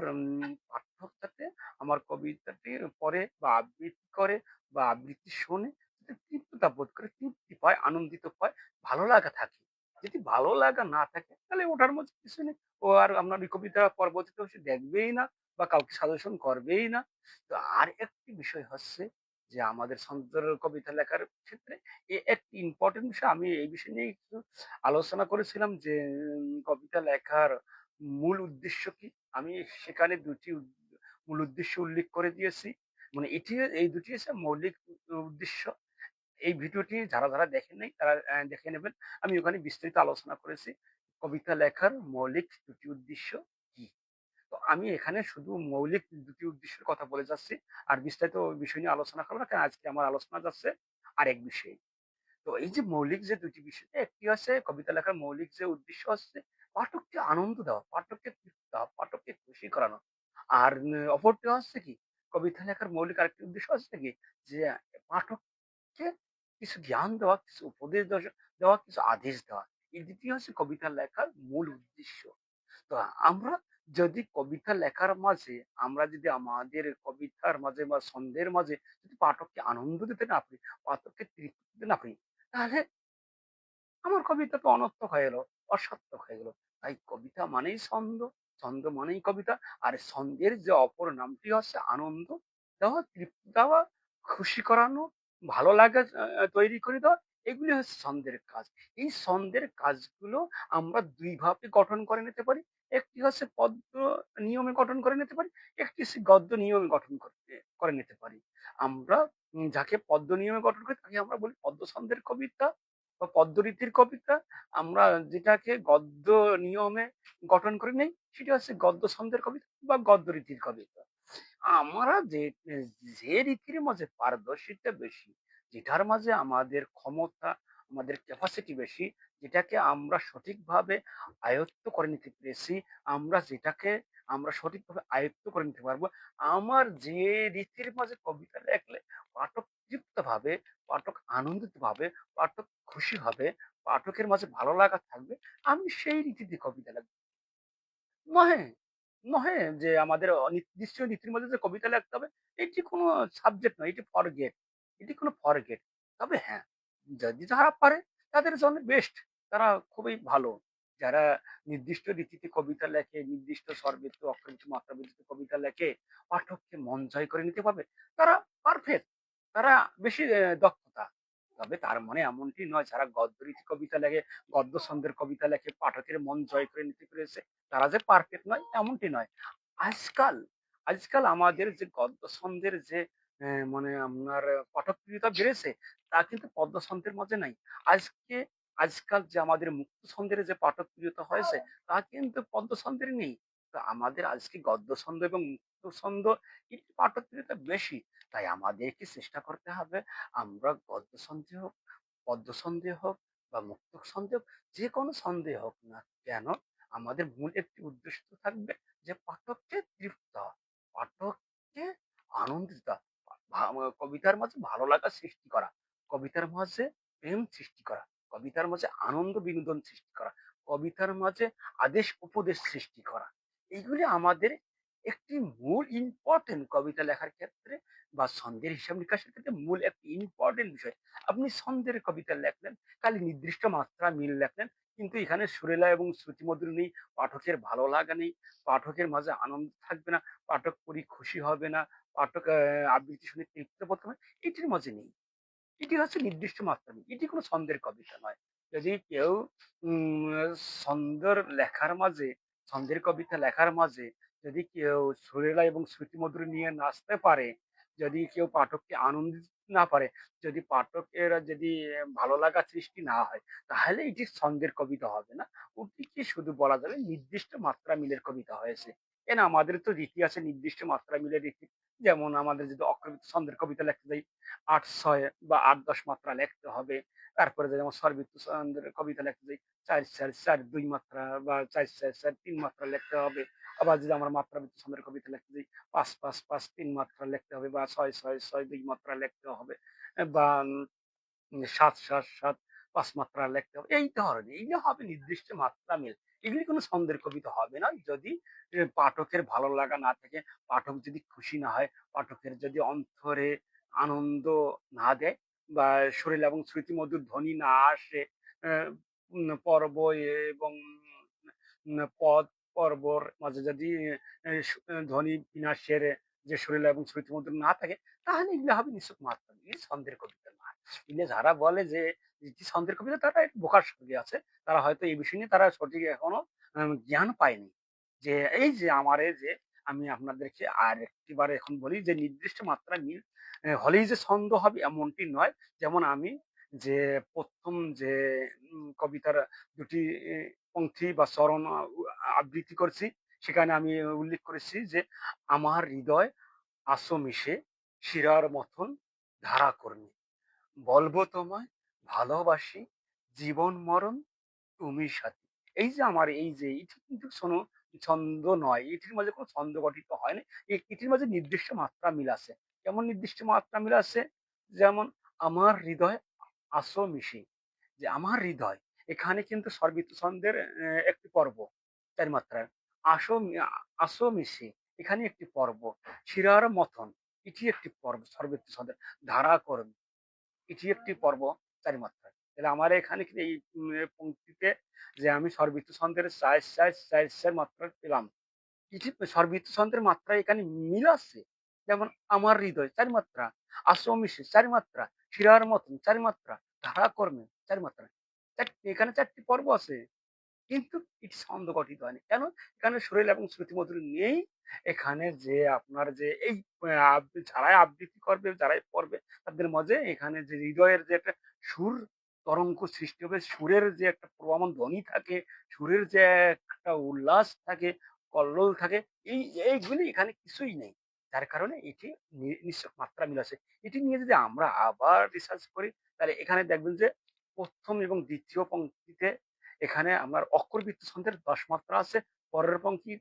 পাঠক যাতে আমার কবিতাটি পড়ে বা আবৃত্তি করে বা আবৃত্তি শোনে, যাতে তৃপ্ততা বোধ করে, তৃপ্তি পায়, আনন্দিত পায়, ভালো লাগা থাকে। যদি ভালো লাগা না থাকে তাহলে ওটার মধ্যে কিছু নেই। ও আর আপনার ওই কবিতা পরবর্তীতে সে দেখবেই না, বা কাউকে সাজেশন করবেই না। তো আর একটি বিষয় হচ্ছে যে আমাদের ছন্দের কবিতা লেখার ক্ষেত্রে একটি ইম্পর্টেন্ট বিষয়, আমি এই বিষয় নিয়ে একটু আলোচনা করেছিলাম যে কবিতা লেখার মূল উদ্দেশ্য কি। আমি সেখানে দুটি মূল উদ্দেশ্য উল্লেখ করে দিয়েছি। মানে এটি, এই দুটি হচ্ছে মৌলিক উদ্দেশ্য। এই ভিডিওটি যারা যারা দেখেন নাই তারা দেখে নেবেন। আমি ওখানে বিস্তারিত আলোচনা করেছি কবিতা লেখার মৌলিক দুটি উদ্দেশ্য কি। তো আমি এখানে শুধু মৌলিক দুটি উদ্দেশ্যের কথা বলে যাচ্ছি, আর বিস্তারিত বিষয় নিয়ে আলোচনা করবো না, কারণ আজকে আমার আলোচনা যাচ্ছে আরেক বিষয়ে। তো এই যে মৌলিক যে দুটি বিষয়, একটি হচ্ছে কবিতা লেখার মৌলিক যে উদ্দেশ্য হচ্ছে পাঠককে আনন্দ দেওয়া, পাঠককে তৃপ্তি দেওয়া, পাঠককে খুশি করানো। আর অপরটি হচ্ছে কি, কবিতা লেখার মৌলিক আরেকটি উদ্দেশ্য হচ্ছে কি, যে পাঠককে কিছু জ্ঞান দেওয়া, কিছু উপদেশ দেওয়া, কিছু আদেশ দেওয়া। এই দুটি হচ্ছে কবিতা লেখার মূল উদ্দেশ্য। তো আমরা যদি কবিতা লেখার মাঝে, আমরা যদি আমাদের কবিতার মাঝে বা ছন্দের মাঝে যদি পাঠককে আনন্দ দিতে না পারি, পাঠককে তৃপ্তি দিতে না পারি, তাহলে আমার কবিতা তো অনর্থক হয়ে গেল, অসার্থক হয়ে গেল। তাই কবিতা মানেই ছন্দ, ছন্দ মানেই কবিতা। আর ছন্দের যে অপর নামটি হচ্ছে আনন্দ দেওয়া, তৃপ্তি দেওয়া, খুশি করানো, ভালো লাগা তৈরি করে দেওয়া। এগুলি হচ্ছে ছন্দের কাজ। এই ছন্দের কাজগুলো আমরা দুই ভাবে গঠন করে নিতে পারি। একটি হচ্ছে পদ্য নিয়মে গঠন করে নিতে পারি, একটি হচ্ছে গদ্য নিয়মে গঠন করে নিতে পারি। আমরা যাকে পদ্য নিয়মে গঠন করি তাকে আমরা বলি পদ্য ছন্দের কবিতা বা পদ্যরীতির কবিতা। আমরা যেটাকে গদ্য নিয়মে গঠন করে নেই সেটা হচ্ছে গদ্য ছন্দের কবিতা বা গদ্য রীতির কবিতা। আমরা যে রীতির মাঝে পারদর্শিতা বেশি, যেটার মাঝে আমাদের ক্ষমতা, আমাদের ক্যাপাসিটি বেশি, যেটাকে আমরা সঠিকভাবে আয়ত্ত করে নিতে পেরেছি, যেটাকে আমরা সঠিকভাবে আয়ত্ত করে নিতে পারবো, আমার যে রীতির মাঝে কবিতা লেখলে পাঠক তৃপ্ত ভাবে, পাঠক আনন্দিত ভাবে, পাঠক খুশি হবে, পাঠকের মাঝে ভালো লাগা থাকবে, আমি সেই রীতিতে কবিতা লিখবো। নহে, নহে যে আমাদের নির্দিষ্ট নীতির মধ্যে যে কবিতা লিখতে হবে, এটি কোনো সাবজেক্ট নয়, এটি ফরগেট, এটি কোনো ফরগেট। তবে হ্যাঁ, যদি যারা পারে তাদের জন্য বেস্ট, তারা খুবই ভালো। যারা নির্দিষ্ট রীতিতে কবিতা লেখে, নির্দিষ্ট স্বরবৃত্ত, অক্ষরবৃত্ত, মাত্রাবৃত্ত কবিতা লেখে, পাঠককে মন জয় করে নিতে পারবে, তারা পারফেক্ট, তারা বেশি দক্ষতা। তবে তার মানে এমনটি নয় যারা গদ্যরীতি কবিতা লেখে, গদ্য ছন্দের কবিতা লেখে, পাঠকের মন জয় করে নিতে পেরেছে তারা যে পারফেক্ট নয় এমনটি নয়। আজকাল আজকাল আমাদের যে গদ্য ছন্দের যে মানে আপনার পাঠকপ্রিয়তা বেড়েছে তা কিন্তু পদ্য ছন্দের মাঝে নাই। আজকে আজকাল যে আমাদের মুক্ত ছন্দের যে পাঠকপ্রিয়তা হয়েছে তা কিন্তু পদ্য ছন্দের নেই। তো আমাদের আজকে গদ্য ছন্দ এবং মুক্ত ছন্দ একটু পাঠকপ্রিয়তা বেশি। তাই আমাদেরকে চেষ্টা করতে হবে আমরা গদ্য ছন্দে হোক, পদ্য ছন্দে হোক বা মুক্ত ছন্দে হোক, যে কোনো ছন্দে হোক না কেন আমাদের মূল একটি উদ্দেশ্য থাকবে যে পাঠককে তৃপ্ত হওয়া, পাঠককে আনন্দিত দেওয়া, কবিতার মাঝে ভালো লাগা সৃষ্টি করা, কবিতার মাঝে প্রেম সৃষ্টি করা, কবিতার মাঝে আনন্দ বিনোদন সৃষ্টি করা, কবিতার মাঝে আদেশ উপদেশ সৃষ্টি করা, এইগুলি আমাদের একটি মূল ইম্পর্টেন্ট কবিতা লেখার ক্ষেত্রে বা ছন্দের হিসাব নিকাশের ক্ষেত্রে মূল একটি ইম্পর্টেন্ট বিষয়। আপনি ছন্দের কবিতা লেখলেন, খালি নির্দিষ্ট মাত্রা মিল লেখলেন, কিন্তু এখানে সুরেলা এবং শ্রুতিমধুর নেই, পাঠকের ভালো লাগা নেই, পাঠকের মাঝে আনন্দ থাকবে না, পাঠক পড়ি খুশি হবে না, পাঠক আবৃত্তি শুনে তৃপ্ত বোধ হবে, এটির মাঝে নেই। এটি হচ্ছে নির্দিষ্ট মাত্রা নেই, এটি কোনো ছন্দের কবিতা নয়। যদি কেউ ছন্দের লেখার মাঝে, ছন্দের কবিতা লেখার মাঝে যদি কেউ সুরেলা এবং শ্রুতিমধুর নিয়ে নাচতে পারে, যদি কেউ পাঠককে আনন্দ দিতে না পারে, যদি পাঠকের যদি ভালো লাগা সৃষ্টি না হয়, তাহলে এটি ছন্দের কবিতা হবে না। ওটিকে শুধু বলা যাবে নির্দিষ্ট মাত্রা মিলের কবিতা হয়েছে। কেন আমাদের তো রীতি আছে, নির্দিষ্ট মাত্রা মিলের রীতি। যেমন আমাদের যদি অক্ষরবৃত্ত ছন্দের কবিতা লিখতে যাই, ৮-৬ বা ৮-১০ মাত্রা লিখতে হবে। তারপরে যদি আমার স্বরবৃত্ত ছন্দের কবিতা লিখতে যাই ৪-৪-৪-২ মাত্রা বা ৪-৪-৪-৩ মাত্রা লিখতে হবে। আবার যদি আমার মাত্রাবৃত্ত ছন্দের কবিতা লিখতে যাই ৫-৫-৫-৩ মাত্রা লিখতে হবে বা ৬-৬-৬-২ মাত্রা লিখতে হবে। বা ৭-৭-৭ ৫ মাত্রা লিখতে হবে। এই ধরনের, এগুলো হবে নির্দিষ্ট মাত্রা মিল। এগুলি কোনো ছন্দের কবিতা হবে না যদি পাঠকের ভালো লাগা না থাকে, পাঠক যদি খুশি না হয়, পাঠকের যদি অন্তরে আনন্দ না দেয় বা সুরেলা এবং শ্রুতিমধুর ধ্বনি না আসে, আ পর্ব এবং পদ পর্বর মাঝে যদি ধ্বনি বিন্যাসের যে সুরেলা এবং শ্রুতিমধুর না থাকে, তাহলে এগুলো হবে নিছক মাত্রা মিল। এগুলো ছন্দের কবিতা না। এগুলো যারা বলে যে এটি ছন্দের কবিতা তারা একটু বোকার সঙ্গে আছে। তারা হয়তো এই বিষয় নিয়ে তারা সঠিক এখনো জ্ঞান পায়নি। যে এই যে আমার এই যে আমি আপনাদেরকে আরেকটিবার এখন বলি যে নির্দিষ্ট মাত্রা মিল হলেই যে ছন্দ হবে এমনটি নয়। যেমন আমি যে ১ম যে কবিতার ২ টি পংক্তি বা চরণ আবৃত্তি করছি, সেখানে আমি উল্লেখ করেছি যে, "আমার হৃদয় আছো মিশে শিরার মতন ধারা কর্মী। বলবো তোমায় ভালোবাসি জীবন মরণ তুমি সাথী।" এই যে আমার এই যে এটি কিন্তু ছন্দ নয়। এটির মাঝে কোনো ছন্দ গঠিত হয়নি। এটির মাঝে নির্দিষ্ট মাত্রা মিল আছে। কেমন নির্দিষ্ট মাত্রা মিল আছে? যেমন আমার হৃদয় আছো মিশে। যে আমার হৃদয় এখানে কিন্তু স্বরবৃত্ত ছন্দের একটি পর্ব ৪ মাত্রার। আসো মি আ আসো মিশে এখানে একটি পর্ব। শিরার মথন এটি একটি পর্ব স্বরবৃত্ত ছন্দের। ধারা করবি এটি একটি পর্ব ৪ মাত্রার। তাহলে আমার এখানে কিন্তু এই পংক্তিতে যে আমি স্বরবৃত্ত ছন্দের ৪ মাত্রা পেলাম। কিছু স্বরবৃত্ত ছন্দের মাত্রা এখানে মিল আছে। যেমন আমার হৃদয় ৪ মাত্রা, আসো মিশে ৪ মাত্রা, শিরার মতন ৪ মাত্রা, ধারা কর্মে ৪ মাত্রা। এখানে ৪ টি পর্ব আছে। কিন্তু এটি ছন্দ গঠিত হয়নি। কেন? এখানে সুরেল এবং শ্রুতিমধুর নেই। এখানে যে আপনার যে এই যারাই আবৃত্তি করবে, যারাই পড়বে তাদের মাঝে এখানে যে হৃদয়ের যে একটা সুর তরঙ্গ সৃষ্টি হবে, সুরের যে একটা প্রবহমান ধ্বনি থাকে, সুরের যে একটা উল্লাস থাকে, কল্লোল থাকে, এই এইগুলি এখানে কিছুই নেই। যার কারণে এটি নিঃসক মাত্রা মিল আছে। এটি নিয়ে যদি আমরা আবার রিসার্চ করি তাহলে এখানে দেখবেন যে ১ম এবং ২য় পংক্তিতে এখানে আমার অক্ষরবৃত্ত ছন্দের ১০ মাত্রা আছে। পরের পংক্তি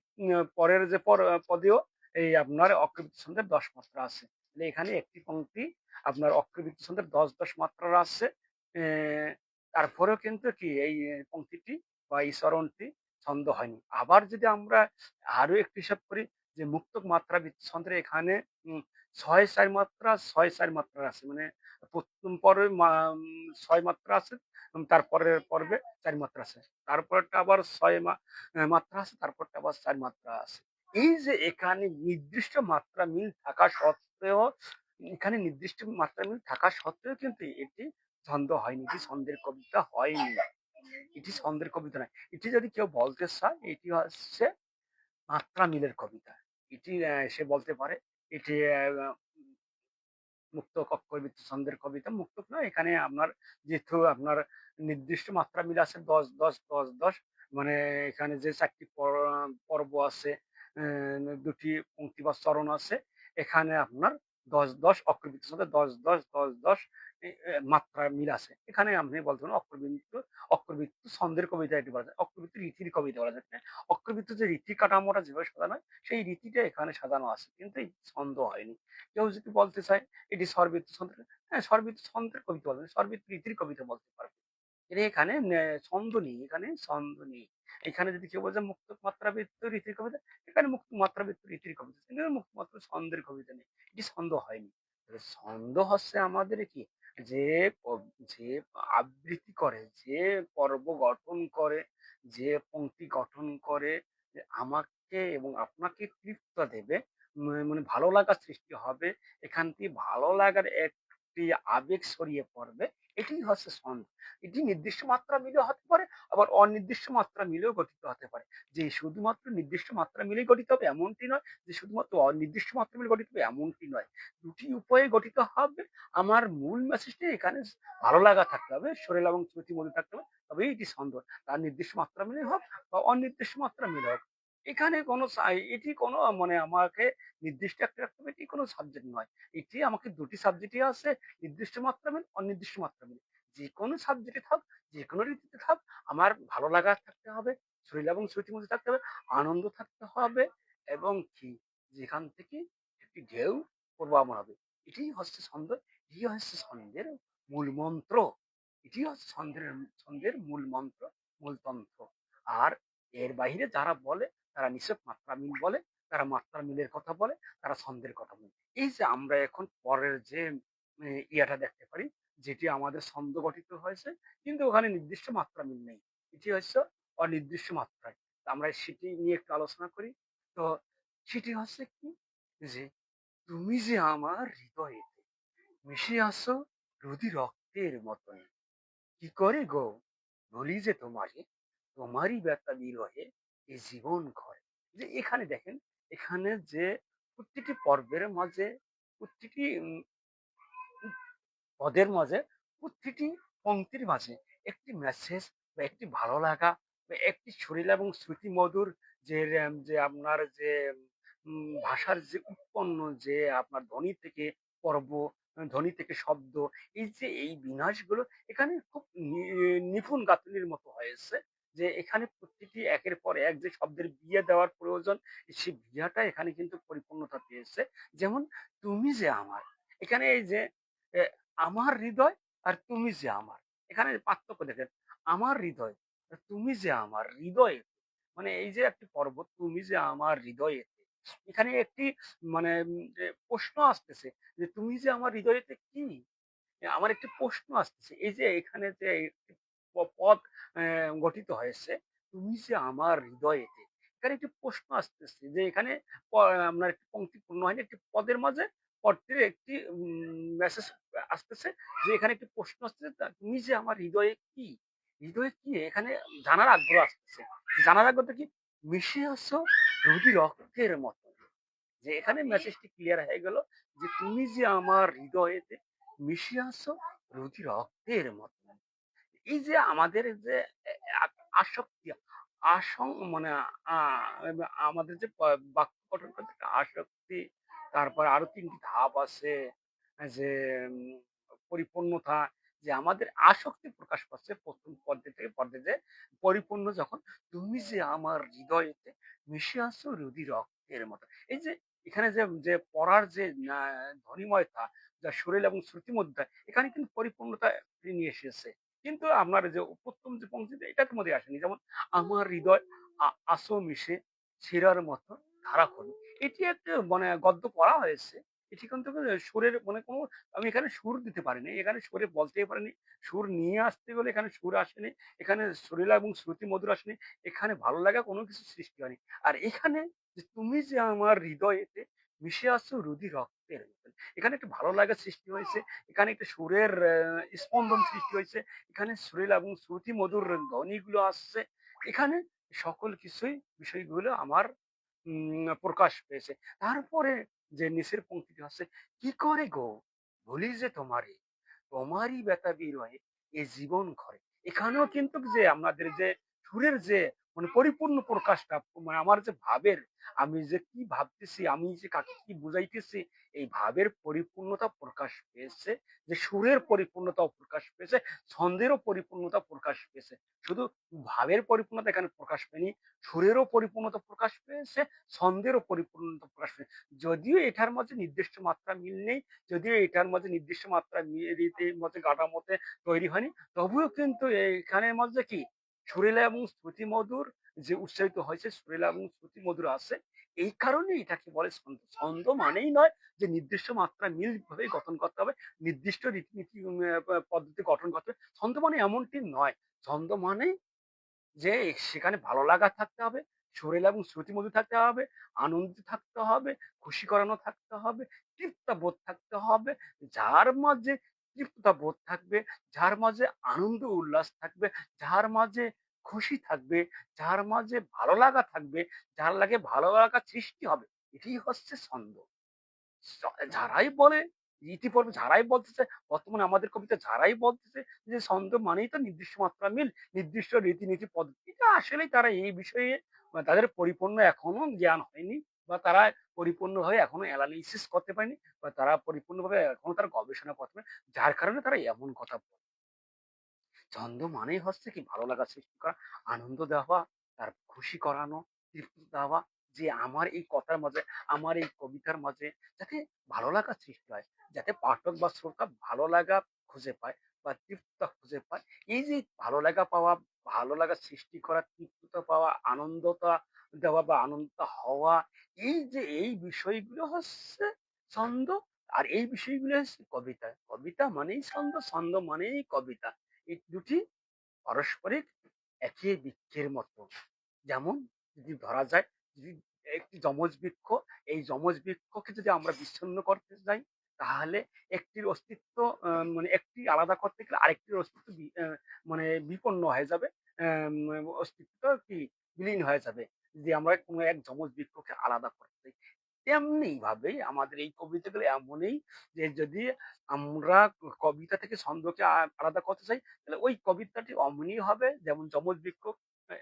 পরের যে পদেও এই আপনার অক্ষরবৃত্ত ছন্দের ১০ মাত্রা আছে। তাহলে এখানে একটি পংক্তি আপনার অক্ষরবৃত্ত ছন্দের ১০ মাত্রার আছে। এ তারপরেও কিন্তু কি এই পংক্তিটি বা এই চরণটি ছন্দ হয়নি। আবার যদি আমরা আরো একটু হিসাব করি যে মুক্তক মাত্রা বৃত্ত ছন্দের এখানে ৬-৪ মাত্রা, ৬-৪ মাত্রার আছে। মানে ১ম পর্বে ৬ মাত্রা আছে, তারপরের পর্বে ৪ মাত্রা আছে। তারপরেরটা আবার ৬ মাত্রা আছে, তারপরটা আবার ৪ মাত্রা আছে। এই যে এখানে নির্দিষ্ট মাত্রা মিল থাকা সত্ত্বেও এখানে নির্দিষ্ট মাত্রা মিল থাকা সত্ত্বেও কিন্তু এটি ছন্দ হয়নি। এটি ছন্দের কবিতা হয়নি। এটি ছন্দের কবিতা নয়। এটি যদি কেউ বলতে চায় এটি হচ্ছে মাত্রা মিলের কবিতা। এটি সে বলতে পারে এটি মুক্তক অক্ষরবৃত্ত ছন্দের কবিতা। মুক্তক নয়, এখানে আপনার যেহেতু আপনার নির্দিষ্ট মাত্রা মিল আছে ১০, ১০, ১০, ১০, মানে এখানে যে ৪ টি পর্ব আছে, ২ টি পংক্তি বা চরণ আছে। এখানে আপনার ১০, ১০ অক্ষরবৃত্ত ছন্দে ১০, ১০, ১০, ১০ মাত্রা মিল আছে। এখানে আপনি বলতে পারেন অক্ষরবৃত্ত ছন্দের কবিতা এটি বলা যায়। অক্ষরবৃত্ত রীতির কবিতা বলা যায়। অক্ষরবৃত্ত যে রীতি কাঠামোটা যেভাবে সাজানো হয় সেই রীতিটা এখানে সাজানো আছে। কিন্তু এই ছন্দ হয়নি। কেউ যদি বলতে চায় এটি স্বরবৃত্ত ছন্দের, হ্যাঁ, স্বরবৃত্ত ছন্দের কবিতা বলবেন, স্বরবৃত্ত রীতির কবিতা বলতে পারবেন। এর এখানে ছন্দ নেই, এখানে ছন্দ নেই। এখানে যদি কেউ বলে যে মুক্ত মাত্রাবৃত্ত রীতির কবিতা, এখানে মুক্ত মাত্রাবৃত্ত রীতির কবিতা। কিন্তু মুক্ত মাত্রা ছন্দের কবিতা নেই। এটি ছন্দ হয়নি। তবে ছন্দ হচ্ছে আমাদের কি যে যে আবৃত্তি করে, যে পর্ব গঠন করে, যে পংক্তি গঠন করে, যে আমাকে এবং আপনাকে তৃপ্ত দেবে, মানে ভালো লাগা সৃষ্টি হবে। এখান থেকে ভালো লাগার একটি আবেগ ছড়িয়ে পড়বে। এটিই হচ্ছে ছন্দ। এটি নির্দিষ্ট মাত্রা মিলেও হতে পারে, আবার অনির্দিষ্ট মাত্রা মিলেও গঠিত হতে পারে। যে শুধুমাত্র নির্দিষ্ট মাত্রা মিলেই গঠিত হবে এমনটি নয়, যে শুধুমাত্র অনির্দিষ্ট মাত্রা মিলে গঠিত হবে এমনটি নয়। দুটি উপায়ে গঠিত হবে। আমার মূল মেসেজটি এখানে ভালো লাগা থাকতে হবে, সুরেলা এবং শ্রুতি মধুর থাকতে হবে। তবেই এটি ছন্দ। তার নির্দিষ্ট মাত্রা মিলে হোক বা অনির্দিষ্ট মাত্রা মিলে হোক। এখানে কোনো এটি কোনো মানে আমাকে নির্দিষ্ট একটা রাখতে হবে, এটি কোনো সাবজেক্ট নয়। এটি আমাকে ২ টি সাবজেক্টই আছে, নির্দিষ্ট মাত্রা মিল, অনির্দিষ্ট মাত্রা মিল। যেকোনো সাবজেক্টে থাক, যেকোনো রীতিতে থাক, আমার ভালো লাগা থাকতে হবে, শরীর এবং শ্রুতির মধ্যে থাকতে হবে, আনন্দ থাকতে হবে এবং কি যেখান থেকে একটি ঢেউ প্রবাহমান হবে। এটিই হচ্ছে ছন্দ, এটিই হচ্ছে ছন্দের মূল মন্ত্র। এটি হচ্ছে ছন্দের মূল মন্ত্র, মূল তন্ত্র। আর এর বাহিরে যারা বলে তারা নিছক মাত্রা মিল বলে, তারা মাত্রা মিলের কথা বলে, তারা ছন্দের কথা বলে। এই যে আমরা এখন পরের যে ইয়াটা দেখতে পারি, যেটি আমাদের ছন্দ গঠিত হয়েছে, কিন্তু ওখানে নির্দিষ্ট মাত্রা মিল নেই। এটি হচ্ছে অনির্দিষ্ট মাত্রায়। তো আমরা সেটি নিয়ে একটু আলোচনা করি। তো সেটি হচ্ছে কি যে, তুমি যে আমার হৃদয়েতে মিশে আছো রুধি রক্তের মতন, কি করে গো বলি যে তোমারে, তোমারই ব্যথা বিরহে এ জীবন ঘরে। যে এখানে দেখেন, এখানে যে প্রতিটি পর্বের মাঝে, প্রতিটি পদের মাঝে, প্রতিটি পংক্তির মাঝে একটি মেসেজ বা একটি ভালো লাগা বা একটি সুরেলা এবং শ্রুতিমধুর যে যে আপনার যে ভাষার যে উৎপন্ন যে আপনার ধ্বনি থেকে পর্ব, ধ্বনি থেকে শব্দ, এই যে এই বিন্যাসগুলো এখানে খুব নিপুণ গাঁথুনির মতো হয়েছে। যে এখানে প্রতিটি একের পর এক যে শব্দের বিয়ে দেওয়ার প্রয়োজন, সেই বিয়াটা এখানে কিন্তু পরিপূর্ণতা পেয়েছে। যেমন তুমি যে আমার, এখানে এই যে এ আমার হৃদয় আর তুমি যে আমার, এখানে পার্থক্য দেখেন। আমার হৃদয় আর তুমি যে আমার হৃদয়ে, মানে এই যে একটি পর্বত, তুমি যে আমার হৃদয়ে, এখানে একটি মানে যে প্রশ্ন আসতেছে যে তুমি যে আমার হৃদয়েতে কি, আমার একটি প্রশ্ন আসতেছে। এই যে এখানে যে একটি পদ গঠিত হয়েছে, তুমি যে আমার হৃদয়েতে। এখানে একটি প্রশ্ন আসতেছে যে এখানে প আপনার একটি পংক্তি পূর্ণ হয়নি। একটি পদের মাঝে পদটির একটি মেসেজ আসতেছে যে এখানে একটি প্রশ্ন আসতেছে, তুমি যে আমার হৃদয়ে কি? হৃদয়ে কি এখানে জানার আগ্রহ আসতেছে। জানার আগ্রহটা কি? মিশে আছো রুধি রক্তের মতো। যে এখানে মেসেজটি ক্লিয়ার হয়ে গেল যে তুমি যে আমার হৃদয়েতে মিশে আছো রুধি রক্তের মতো। এই যে আমাদের যে আসক্তি মানে আমাদের যে বাক্য গঠন করতে একটা আসক্তি, তারপর আরো ৩ টি ধাপ আছে যে উম পরিপূর্ণতা, যে আমাদের আসক্তি প্রকাশ পাচ্ছে ১ম পর্যায় থেকে পর্যায়ে যে পরিপূর্ণ যখন তুমি যে আমার হৃদয়েতে মিশে আছো রুধি রক্তের মতো। এই যে এখানে যে পড়ার যে ধ্বনিময়তা, যা সুরেল এবং শ্রুতিমধ্যা, এখানে কিন্তু পরিপূর্ণতা নিয়ে এসেছে। কিন্তু আপনার যে ১ম যে পংক্তিটা এটার মধ্যে আসেনি। যেমন আমার হৃদয় আছো মিশে শিরার মতো ধারাখনি। এটি একটা মানে গদ্য পড়া হয়েছে। এটি কিন্তু সুরের মানে কোনো আমি এখানে সুর দিতে পারিনি। এখানে সুরে বলতেই পারিনি। সুর নিয়ে আসতে গেলে এখানে সুর আসেনি। এখানে সুরেলা এবং শ্রুতি মধুর আসেনি। এখানে ভালো লাগা কোনো কিছু সৃষ্টি হয়নি। আর এখানে যে তুমি যে আমার হৃদয়েতে মিশে আছো রুধি রক্তের মতন। এখানে একটা ভালো লাগা সৃষ্টি হয়েছে। এখানে একটা সুরের স্পন্দন সৃষ্টি হয়েছে। এখানে সুরেলা এবং শ্রুতি মধুর ধ্বনিগুলো আসছে। এখানে সকল কিছুই বিষয়গুলো আমার প্রকাশ পেয়েছে। তারপরে যে নিচের পংক্তিটি আছে, "কি করে গো ভুলি যে তোমারে, তোমারই ব্যথা বিরহে এ জীবন ঘরে।" এখানেও কিন্তু যে আমাদের যে সুরের যে মানে পরিপূর্ণ প্রকাশটা, মানে আমার যে ভাবের, আমি যে কি ভাবতেছি, আমি যে কাকে কি বুঝাইতেছি, এই ভাবের পরিপূর্ণতা প্রকাশ পেয়েছে। যে সুরের পরিপূর্ণতাও প্রকাশ পেয়েছে, ছন্দেরও পরিপূর্ণতা প্রকাশ পেয়েছে। শুধু ভাবের পরিপূর্ণতা এখানে প্রকাশ পায়নি, সুরেরও পরিপূর্ণতা প্রকাশ পেয়েছে, ছন্দেরও পরিপূর্ণতা প্রকাশ পেয়েছে। যদিও এটার মাঝে নির্দিষ্ট মাত্রা মিল নেই, যদিও এটার মাঝে নির্দিষ্ট মাত্রা রীতির মধ্যে কাঠামোতে তৈরি হয়নি, তবুও কিন্তু এখানের মধ্যে কি সুরেলা এবং শ্রুতিমধুর যে উচ্চারিত হয়েছে, সুরেলা এবং শ্রুতিমধুর আছে। এই কারণে এটাকে বলে ছন্দ। ছন্দ মানেই নয় যে নির্দিষ্ট মাত্রা মিল ভাবে গঠন করতে হবে, নির্দিষ্ট রীতিনীতি পদ্ধতি গঠন করতে হবে। ছন্দ মানে এমনটি নয়। ছন্দ মানে যে সেখানে ভালো লাগা থাকতে হবে, সুরেলা এবং শ্রুতিমধুর থাকতে হবে, আনন্দ থাকতে হবে, খুশি করানো থাকতে হবে, তৃপ্তা বোধ থাকতে হবে। যার মাঝে তৃপ্ততা বোধ থাকবে, যার মাঝে আনন্দ উল্লাস থাকবে, যার মাঝে খুশি থাকবে, যার মাঝে ভালো লাগা থাকবে, যার লাগে ভালো লাগা সৃষ্টি হবে। এটাই হচ্ছে ছন্দ। যারাই বলে ইতিপূর্বে যারাই বলতেছে, বর্তমানে আমাদের কবিতা যারাই বলতেছে যে ছন্দ মানেই তো নির্দিষ্ট মাত্রা মিল, নির্দিষ্ট রীতিনীতি পদ্ধতি, এটা আসলেই তারা এই বিষয়ে তাদের পরিপূর্ণ এখনো জ্ঞান হয়নি, বা তারা পরিপূর্ণভাবে এখনো এনালাইসিস করতে পারেনি, বা তারা পরিপূর্ণভাবে এখনো তারা গবেষণা করতে পারেনি। যার কারণে তারা এমন কথা বলে। ছন্দ মানেই হচ্ছে কি ভালো লাগা সৃষ্টি করা, আনন্দ দেওয়া, তার খুশি করানো, তৃপ্তি দেওয়া, যে আমার এই কথার মাঝে, আমার এই কবিতার মাঝে যাতে ভালো লাগা সৃষ্টি হয়, যাতে পাঠক বা শ্রোতা ভালো লাগা খুঁজে পায় বা তৃপ্ততা খুঁজে পায়। এই যে ভালো লাগা পাওয়া, ভালো লাগা সৃষ্টি করা, তৃপ্ততা পাওয়া, আনন্দটা দেওয়া বা আনন্দটা হওয়া, এই যে এই বিষয়গুলো হচ্ছে ছন্দ। আর এই বিষয়গুলো হচ্ছে কবিতা। কবিতা মানেই ছন্দ, ছন্দ মানেই কবিতা। এই দুটি পারস্পরিক একই বৃক্ষের মতো। যেমন যদি ধরা যায়, যদি একটি যমজ বৃক্ষ, এই যমজ বৃক্ষকে যদি আমরা বিচ্ছিন্ন করতে যাই, তাহলে একটির অস্তিত্ব মানে একটি আলাদা করতে গেলে আরেকটির অস্তিত্ব মানে বিপন্ন হয়ে যাবে। অস্তিত্ব কি বিলীন হয়ে যাবে। যদি আমরা কোনো এক যমজ বৃক্ষকে আলাদা করতে যাই। তেমনি ভাবেই আমাদের এই কবিতাগুলো এমনই, যে যদি আমরা কবিতা থেকে ছন্দকে আলাদা করতে চাই, তাহলে ওই কবিতাটি অমনি হবে যেমন যমজ বৃক্ষ,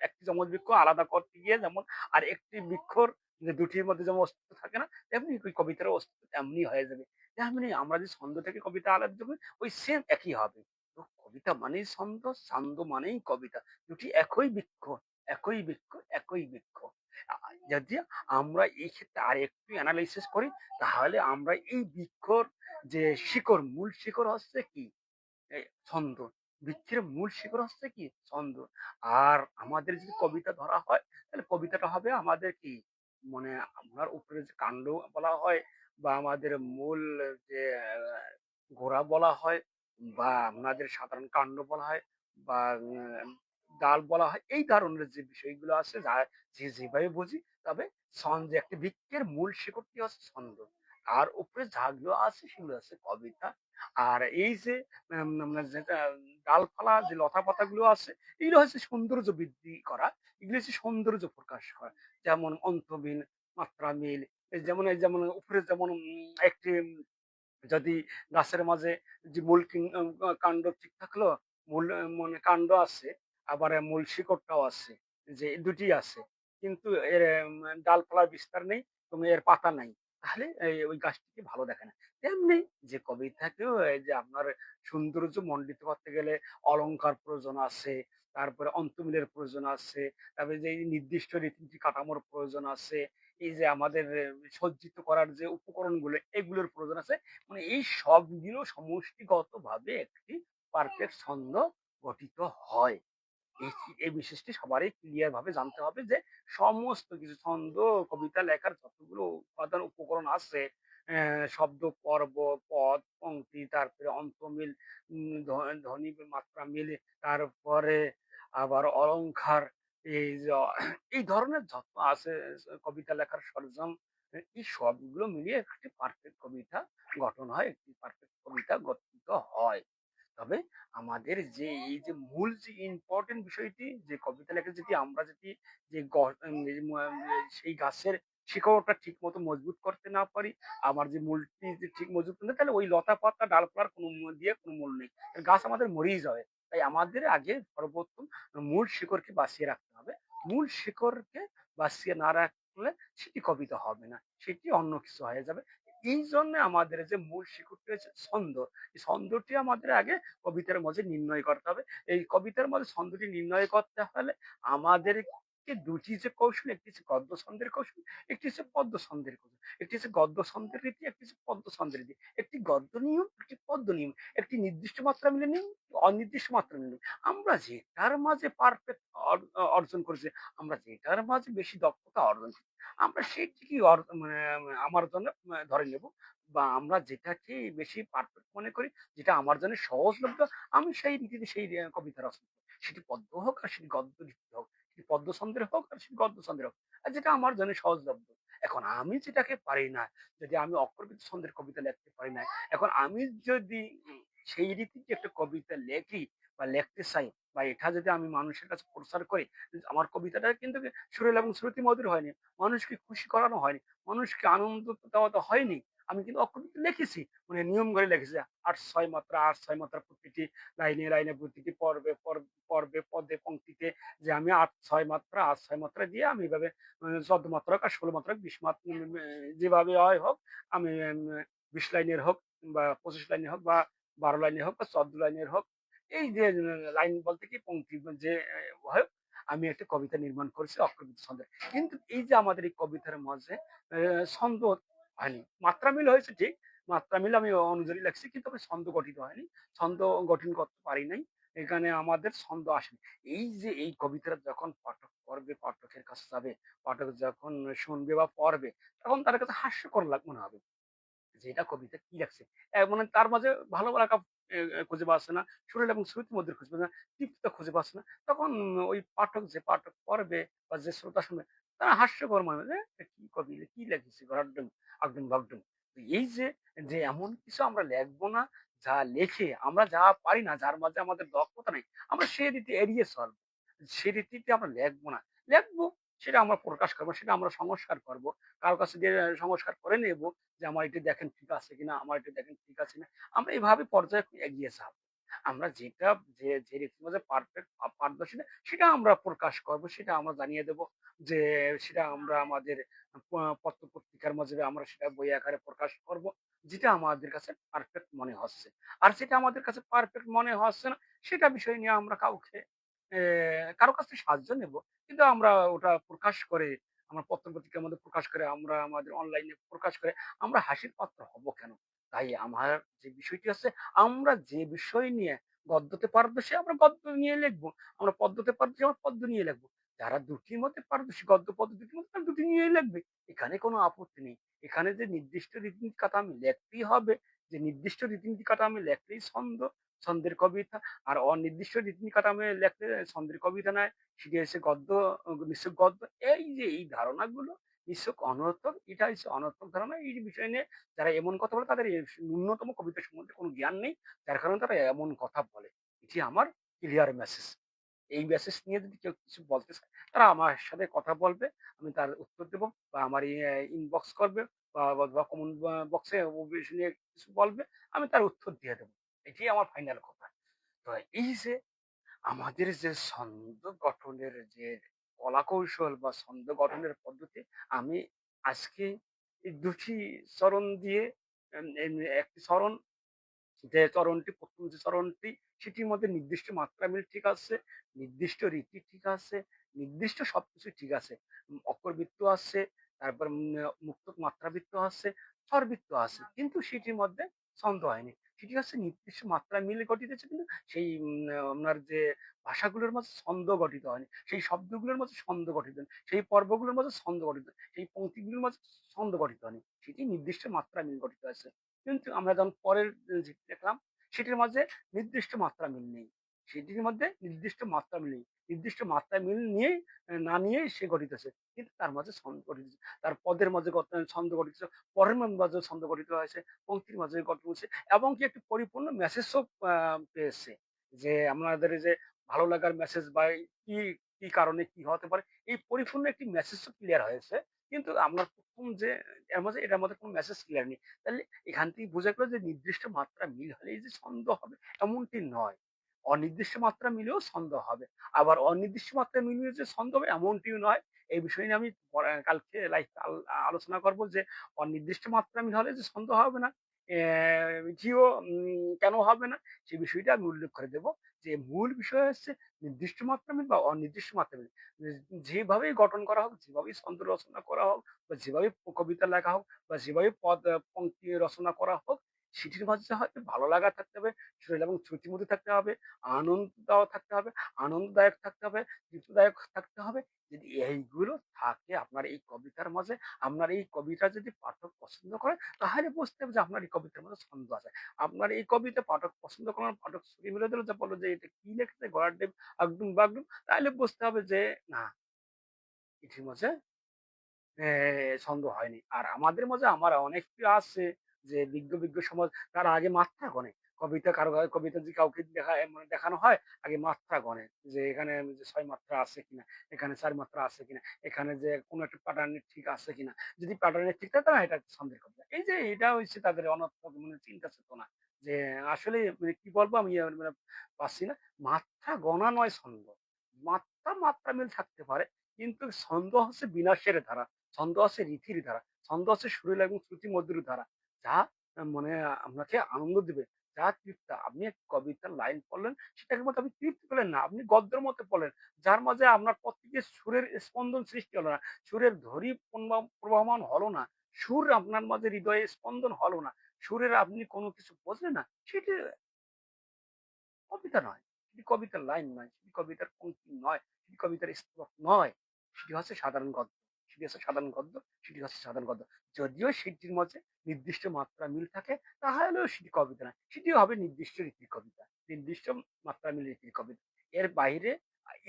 একটি যমজ বৃক্ষ আলাদা করতে গিয়ে যেমন আর একটি বৃক্ষর যে দুটির মধ্যে যেমন অস্তিত্ব থাকে না, তেমনি ওই কবিতারও অস্তিত্ব তেমনি হয়ে যাবে। তেমনি আমরা যে ছন্দ থেকে কবিতা আলাদা করব, ওই সেম একই হবে। তো কবিতা মানেই ছন্দ, ছন্দ মানেই কবিতা। দুটি একই বৃক্ষ, একই বৃক্ষ, একই বৃক্ষ। যদি আমরা এই ক্ষেত্রে আরেকটু এনালাইসিস করি, তাহলে আমরা এই বৃক্ষর যে শিকড়, মূল শিকড় হচ্ছে কি? ছন্দ। বৃক্ষের মূল শিকড় হচ্ছে কি? ছন্দ। আর আমাদের যদি কবিতা ধরা হয়, তাহলে কবিতাটা হবে আমাদের কি? মানে আপনার উপরে যে কাণ্ড বলা হয়, বা আমাদের মূল যে গোড়া বলা হয়, বা আপনাদের সাধারণ কাণ্ড বলা হয়, বা ডাল বলা হয়। এই ধরনের যে বিষয়গুলো আছে, যা যে যেভাবে বুঝি, তবে ছন্দ একটি বৃক্ষের মূল শিকড়টি হচ্ছে ছন্দ। আর উপরে যাগুলো আছে সেগুলো আছে কবিতা। আর এই যে আমরা যেটা ডালপালা যে লতা পাতাগুলো আছে এগুলো হচ্ছে সৌন্দর্য বৃদ্ধি করা। এগুলো হচ্ছে সৌন্দর্য প্রকাশ করা। যেমন অন্তমিল, মাত্রামিল, এই যেমন উপরে যেমন একটি যদি গাছের মাঝে যে মূল কাণ্ড ঠিক থাকলো, মূল মানে কাণ্ড আছে, আবার মূল শিকড়টাও আছে, যে দুটি আছে, কিন্তু এর ডালপালার বিস্তার নেই এবং এর পাতা নাই, তাহলে ওই গাছটিকে ভালো দেখে না। তেমনি যে কবিতাকেও এই যে আপনার সৌন্দর্য মণ্ডিত করতে গেলে অলংকার প্রয়োজন আছে, তারপরে অন্তমিলের প্রয়োজন আছে, তারপরে যে এই নির্দিষ্ট রীতিনীতি কাঠামোর প্রয়োজন আছে, এই যে আমাদের সজ্জিত করার যে উপকরণগুলো এগুলোর প্রয়োজন আছে। মানে এই সবগুলো সমষ্টিগতভাবে একটি পারফেক্ট ছন্দ গঠিত হয়। এই এই বিষয়টি সবারই ক্লিয়ার ভাবে জানতে হবে যে সমস্ত কিছু ছন্দ, কবিতা লেখার যতগুলো উপাদান উপকরণ আছে, শব্দ, পর্ব, পদ, পংক্তি, তারপরে অন্তমিল, ধ্বনি, মাত্রা মিল, তারপরে আবার অলংকার, এই যে এই ধরনের যত আছে কবিতা লেখার সরঞ্জাম, এই সবগুলো মিলিয়ে একটি পারফেক্ট কবিতা গঠন হয়, একটি পারফেক্ট কবিতা গঠিত হয়। তবে আমাদের যে এই যে মূল যে ইম্পর্টেন্ট বিষয়টি, যে কবিতা লেখা যদি আমরা যদি যে সেই গাছের শিকড়টা ঠিক মতো মজবুত করতে না পারি, আমার যে মূলটি যে ঠিক মজবুত না, তাহলে ওই লতা পাতা ডালপালার কোনো দিয়ে কোনো মূল নেই, গাছ আমাদের মরেই যাবে। তাই আমাদের আগে সর্বোত্তম মূল শিকড়কে বাঁচিয়ে রাখতে হবে। মূল শিকড়কে বাঁচিয়ে না রাখলে সেটি কবিতা হবে না, সেটি অন্য কিছু হয়ে যাবে। এই জন্য আমাদের যে মূল শিকড়টি হচ্ছে ছন্দ, এই ছন্দটি আমাদের আগে কবিতার মাঝে নির্ণয় করতে হবে। এই কবিতার মাঝে ছন্দটি নির্ণয় করতে হলে আমাদেরকে দুটি যে কৌশল, একটি হচ্ছে গদ্য ছন্দের কৌশল, একটি হচ্ছে পদ্য ছন্দের কৌশল। একটি হচ্ছে গদ্য ছন্দের রীতি, একটি হচ্ছে পদ্য ছন্দের রীতি। একটি গদ্য নিয়ম, একটি পদ্য নিয়ম। একটি নির্দিষ্ট মাত্রা মিলে নিয়ম, অনির্দিষ্ট মাত্রা মিলে নিয়ম। আমরা যেটার মাঝে পারফেক্ট অর্জন করেছি, আমরা যেটার মাঝে বেশি দক্ষতা অর্জন করেছি, আমরা সেটিকে মানে আমার জন্য ধরে নেব, বা আমরা যেটাকে বেশি পারফেক্ট মনে করি, যেটা আমার জন্য সহজলভ্য, আমি সেই রীতিতে সেই কবিতা রচনা করি। সেটি পদ্য হোক আর সেটি গদ্য রীতি হোক, সেটি পদ্য ছন্দের হোক আর সেটি গদ্য ছন্দের হোক, আর যেটা আমার জন্য সহজলভ্য। এখন আমি যেটাকে পারি না, যদি আমি অক্ষরগত ছন্দের কবিতা লিখতে পারি না, এখন আমি যদি সেই রীতিতে একটা কবিতা লেখি বা লিখতে চাই, বা এটা যদি আমি মানুষের কাছে প্রচার করি, আমার কবিতাটা কিন্তু সুরেল এবং শ্রুতি মধুর হয়নি, মানুষকে খুশি করানো হয়নি, মানুষকে আনন্দ দেওয়া তো হয়নি। আমি কিন্তু অক্ষরগীতি লিখেছি, মানে নিয়ম করে লিখেছি। ৮-৬ মাত্রা, ৮-৬ মাত্রা প্রতিটি লাইনে, লাইনে প্রতিটি পর্বে, পর্বে, পদে, পংক্তিতে, যে আমি ৮-৬ মাত্রা, ৮-৬ মাত্রা দিয়ে আমি এভাবে ১৪ মাত্রা আর ১৬ মাত্রা ২০ যেভাবে হয় হোক, আমি ২০ লাইনের হোক বা ২৫ লাইনের হোক বা ১২ লাইনের হোক বা ১৪ লাইনের হোক, এই যে লাইন বলতে কি পংক্তি যে হোক, আমি একটা কবিতা নির্মাণ করেছি অক্ষরগীতি ছন্দে। কিন্তু এই যে আমাদের এই কবিতার মাঝে ছন্দ হয়নি। মাত্রা মিল হয়েছে ঠিক। মাত্রা মিল আমি অনুযায়ী লেখছি, কিন্তু আমি ছন্দ গঠিত হয়নি। ছন্দ গঠন করতে পারি নাই। এখানে আমাদের ছন্দ আসেনি। এই যে এই কবিতাটা যখন পাঠক পড়বে, পাঠকের কাছে যাবে, পাঠক যখন শুনবে বা পড়বে, তখন তার কাছে হাস্যকর মনে হবে। যে এটা কবিতা কি লেখছে। মানে তার মাঝে ভালো লাগা খুঁজে পাচ্ছে না। সুরেল এবং শ্রুতির মধ্যে খুঁজে পাচ্ছে না। তৃপ্তিটা খুঁজে পাচ্ছে না। তখন ওই পাঠক, যে পাঠক পড়বে বা যে শ্রোতা শুনবে, তারা হাস্যকর মনে হবে, "এ কি কবি, কি লেগেছে গড়াড্ডম, আগডুম বাগডুম।" তো এই যে, যে এমন কিছু আমরা লেখবো না, যা লেখে আমরা যা পারি না, যার মাঝে আমাদের দক্ষতা নেই, আমরা সে রীতি এড়িয়ে চলবো। সে রীতিতে আমরা লেখবো না। লেখবো, সেটা আমরা প্রকাশ করবো, সেটা আমরা সংস্কার করবো। কারো কাছে দিয়ে সংস্কার করে নেব, যে আমার এটা দেখেন ঠিক আছে কিনা, আমার এটা দেখেন ঠিক আছে কিনা। আমরা এভাবে পর্যায়ে এগিয়ে যাব। আমরা যেটা যে রীতির মধ্যে পারফেক্ট পারদর্শী না, সেটা আমরা প্রকাশ করব, সেটা আমরা জানিয়ে দেব, যে সেটা আমরা আমাদের পত্র পত্রিকার মাঝে আমরা সেটা বই আকারে প্রকাশ করব, যেটা আমাদের কাছে পারফেক্ট মনে হচ্ছে। আর যেটা আমাদের কাছে পারফেক্ট মনে হচ্ছে না, সেটা বিষয় নিয়ে আমরা কাউকে কারো কাছ থেকে সাহায্য নেব। কিন্তু আমরা ওটা প্রকাশ করে, আমরা পত্র পত্রিকার মধ্যে প্রকাশ করে, আমরা আমাদের অনলাইনে প্রকাশ করে আমরা হাসির পাত্র হব কেন? তাই আমার যে বিষয়টি আছে, আমরা যে বিষয় নিয়ে গদ্যতে পারদর্শী আমরা গদ্য নিয়ে লিখবো। আমরা পদ্যতে পারদর্শী আমরা পদ্য নিয়ে লিখবো। যারা দুটির মধ্যে পারদর্শী, গদ্য পদ্য দুটির মধ্যে, তারা দুটি নিয়েই লিখবে। এখানে কোনো আপত্তি নেই। এখানে যে নির্দিষ্ট রীতিনীতি কাটা আমি লিখতেই হবে, যে নির্দিষ্ট রীতিনীতি কাটা আমি লিখলেই ছন্দ, ছন্দের কবিতা। আর অনির্দিষ্ট রীতিনীতি কাটা আমি লিখলে ছন্দের কবিতা নয়, সেটি হচ্ছে গদ্য, নিছক গদ্য। এই যে এই ধারণাগুলো নিছক অনর্থক। এটা হচ্ছে অনর্থক ধারণা। এই বিষয় নিয়ে যারা এমন কথা বলে তাদের ন্যূনতম কবিতা সম্বন্ধে কোনো জ্ঞান নেই। যার কারণে তারা এমন কথা বলে। এটি আমার ক্লিয়ার মেসেজ। এই মেসেজ নিয়ে যদি কেউ কিছু বলতে চায়, তারা আমার সাথে কথা বলবে। আমি তার উত্তর দেব বা আমার ইনবক্স করবে বা কমেন্ট বক্সে ও বিষয় নিয়ে কিছু বলবে। আমি তার উত্তর দিয়ে দেব। এটাই আমার ফাইনাল কথা। তো এই যে আমাদের যে ছন্দ গঠনের যে কলাকৌশল বা ছন্দ গঠনের পদ্ধতি, আমি আজকে এই ২ টি চরণ দিয়ে একটি চরণ, যে চরণটি ১ম যে চরণটি সেটির মধ্যে নির্দিষ্ট মাত্রা মিল ঠিক আছে, নির্দিষ্ট রীতি ঠিক আছে, নির্দিষ্ট সবকিছু ঠিক আছে। অক্ষরবৃত্ত আছে, তারপর মুক্ত মাত্রাবৃত্ত আছে, স্বরবৃত্ত আছে। কিন্তু সেটির মধ্যে ছন্দ হয়নি। সেটি হচ্ছে নির্দিষ্ট মাত্রা মিলে গঠিত হয়েছে, কিন্তু সেই আপনার যে ভাষাগুলোর মাঝে ছন্দ গঠিত হয়নি। সেই শব্দগুলোর মাঝে ছন্দ গঠিত হয়নি। সেই পর্বগুলোর মাঝে ছন্দ গঠিত হয়নি। সেই পংক্তিগুলোর মাঝে ছন্দ গঠিত হয়নি। সেটি নির্দিষ্ট মাত্রা মিল গঠিত আছে। কিন্তু আমরা যখন পরের যেটি দেখলাম, সেটির মাঝে নির্দিষ্ট মাত্রা মিল নেই। সেটির মধ্যে নির্দিষ্ট মাত্রা মিল নেই। নির্দিষ্ট মাত্রা মিল নিয়েই না নিয়েই সে গঠিত হয়েছে। কিন্তু তার মাঝে ছন্দ গঠিত হয়েছে। তার পদের মাঝে ছন্দ গঠিত হয়েছে, পরের মাঝে ছন্দ গঠিত হয়েছে, পংক্তির মাঝে গঠিত হয়েছে এবং কি একটি পরিপূর্ণ মেসেজও পেয়েছে। যে আমাদের এই যে ভালো লাগার মেসেজ বা কি, কি কারণে কি হতে পারে, এই পরিপূর্ণ একটি মেসেজও ক্লিয়ার হয়েছে। কিন্তু আমরা ১ম যে এটার মধ্যে কোনো মেসেজ ক্লিয়ার নেই। তাহলে এখান থেকেই বোঝা গেল যে নির্দিষ্ট মাত্রা মিল হলেই যে ছন্দ হবে এমনটি নয়। অনির্দিষ্ট মাত্রা মিলেও ছন্দ হবে। আবার অনির্দিষ্ট মাত্রা মিলিয়ে যে ছন্দ হবে এমনটিও নয়। এই বিষয় নিয়ে আমি কালকে লাইভ আলোচনা করব যে অনির্দিষ্ট মাত্রা মিল হলে যে ছন্দ হবে না, এটিও কেন হবে না সে বিষয়টা আমি উল্লেখ করে দেব। যে মূল বিষয় হচ্ছে নির্দিষ্ট মাত্রা মিল বা অনির্দিষ্ট মাত্রা মিল। যেভাবেই গঠন করা হোক, যেভাবেই ছন্দ রচনা করা হোক বা যেভাবে কবিতা লেখা হোক বা যেভাবে পংক্তি রচনা করা হোক, সেটির মাঝে হয়তো ভালো লাগা থাকতে হবে, সুরেলা এবং শ্রুতিমধুর থাকতে হবে, আনন্দদায়ক থাকতে হবে, আনন্দদায়ক থাকতে হবে, তৃপ্তিদায়ক থাকতে হবে। যদি এইগুলো থাকে আপনার এই কবিতার মাঝে, আপনার এই কবিতা যদি পাঠক পছন্দ করে, তাহলে বুঝতে হবে যে আপনার এই কবিতার মধ্যে ছন্দ আছে। আপনার এই কবিতা পাঠক পছন্দ করে না, পাঠক ছুরি মেরে দিল যে বলল যে এটা কি লিখেছে গলার ডিপ আগডুম বাগডুম, তাহলে বুঝতে হবে যে না, এটির মাঝে ছন্দ হয়নি। আর আমাদের মাঝে আমার অনেকে আছে যে বিজ্ঞ সমাজ, তারা আগে মাত্রা গণে। কবিতা যদি কাউকে মানে দেখানো হয়, আগে মাত্রা গণে। যে এখানে যে ৬ মাত্রা আছে কিনা, এখানে ৪ মাত্রা আছে কিনা, এখানে যে কোনো একটা প্যাটার্ন ঠিক আছে কিনা। যদি প্যাটার্ন ঠিক থাকে তাহলে এটা ছন্দের কবিতা। এই যে এটা হচ্ছে তাদের অনর্থক মানে চিন্তা চেতনা। যে আসলে মানে কি বলবো আমি মানে পাচ্ছি না। মাত্রা গণা নয় ছন্দ। মাত্রা মিল থাকতে পারে। কিন্তু ছন্দ হচ্ছে বিনাশের ধারা। ছন্দ আছে রীতির ধারা, ছন্দ আছে সুরেলা এবং শ্রুতি মধুর ধারা, যা মানে আপনাকে আনন্দ দিবে, যা তৃপ্তা। আপনি এক কবিতার লাইন পড়লেন, সেটাকে মতো আপনি তৃপ্তি পেলেন না, আপনি গদ্যের মতো পড়লেন, যার মাঝে আপনার প্রত্যেকের সুরের স্পন্দন সৃষ্টি হলো না, সুরের ধ্বনি প্রবাহমান হলো না, সুর আপনার মাঝে হৃদয়ে স্পন্দন হলো না, সুরের আপনি কোনো কিছু বুঝলেন না, সেটি কবিতা নয়, সেটি কবিতার লাইন নয়, সেটি কবিতার পংক্তি নয়, সেটি কবিতার স্তবক নয়। সেটি হচ্ছে সাধারণ গদ্য। সেটি হচ্ছে সাধারণ গদ্য, সেটি হচ্ছে সাধারণ গদ্য। যদিও সেটির মধ্যে নির্দিষ্ট মাত্রা মিল থাকে, তাহলেও সেটি কবিতা নয়। সেটিও হবে নির্দিষ্ট রীতির কবিতা। নির্দিষ্ট মাত্রা মিল রীতির কবিতা। এর বাইরে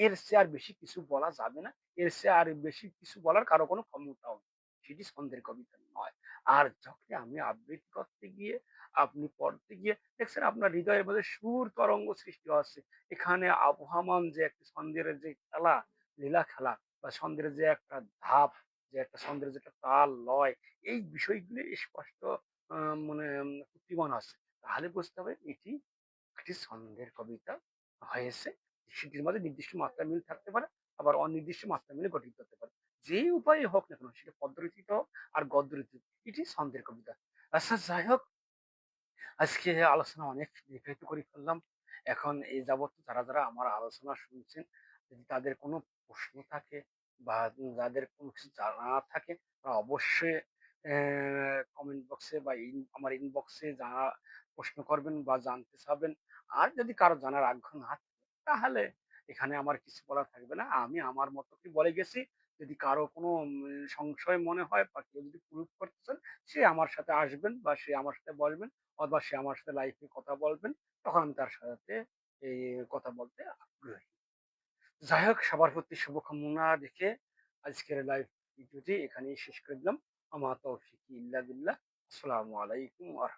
এর চেয়ে আর বেশি কিছু বলা যাবে না। এর চেয়ে আর বেশি কিছু বলার কারো কোনো ক্ষমতাও নেই। সেটি ছন্দের কবিতা নয়। আর যখনই আমি আবৃত্তি করতে গিয়ে, আপনি পড়তে গিয়ে দেখছেন আপনার হৃদয়ের মধ্যে সুর তরঙ্গ সৃষ্টি হচ্ছে। এখানে আবহমান যে একটা ছন্দের যে খেলা, লীলা খেলা বা ছন্দের যে একটা ধাপ, যে একটা ছন্দের যে একটা তাল, লয়, এই বিষয়গুলি স্পষ্ট মানে প্রতীয়মান আছে। তাহলে বুঝতে হবে এটি একটি ছন্দের কবিতা হয়েছে। সেটির মধ্যে নির্দিষ্ট মাত্রা মিল থাকতে পারে, আবার অনির্দিষ্ট মাত্রা মিলে গঠিত হতে পারে। যেই উপায়ে হোক না কেন, সেটা পদ্যরীতিতে হোক আর গদ্যরীতি, এটি ছন্দের কবিতা। আচ্ছা যাই হোক, আজকে আলোচনা অনেক দীর্ঘায়িত করে ফেললাম। এখন এই যাবৎ যারা আমার আলোচনা শুনছেন, যদি তাদের কোনো প্রশ্ন থাকে বা যাদের কোনো কিছু জানা থাকে, তারা অবশ্যই কমেন্ট বক্সে বা আমার ইনবক্সে প্রশ্ন করবেন বা জানতে চাবেন। আর যদি কারো জানার আগ্রহ না থাকে, তাহলে এখানে আমার কিছু বলার থাকবে না। আমি আমার মতো করে বলে গেছি। যদি কারো কোনো সংশয় মনে হয় বা কেউ যদি প্রুফ করতে চান, সে আমার সাথে আসবেন বা সে আমার সাথে বলবেন। অথবা সে আমার সাথে লাইভে কথা বলবেন। তখন আমি তার সাথে এই কথা বলতে আগ্রহী। যাই হোক, সবার প্রতি শুভকামনা রেখে আজকের লাইভ ভিডিওটি এখানেই শেষ করে দিলাম। আমা তৌফিক ইল্লা বিল্লাহ। আসসালামু আলাইকুম ওয়া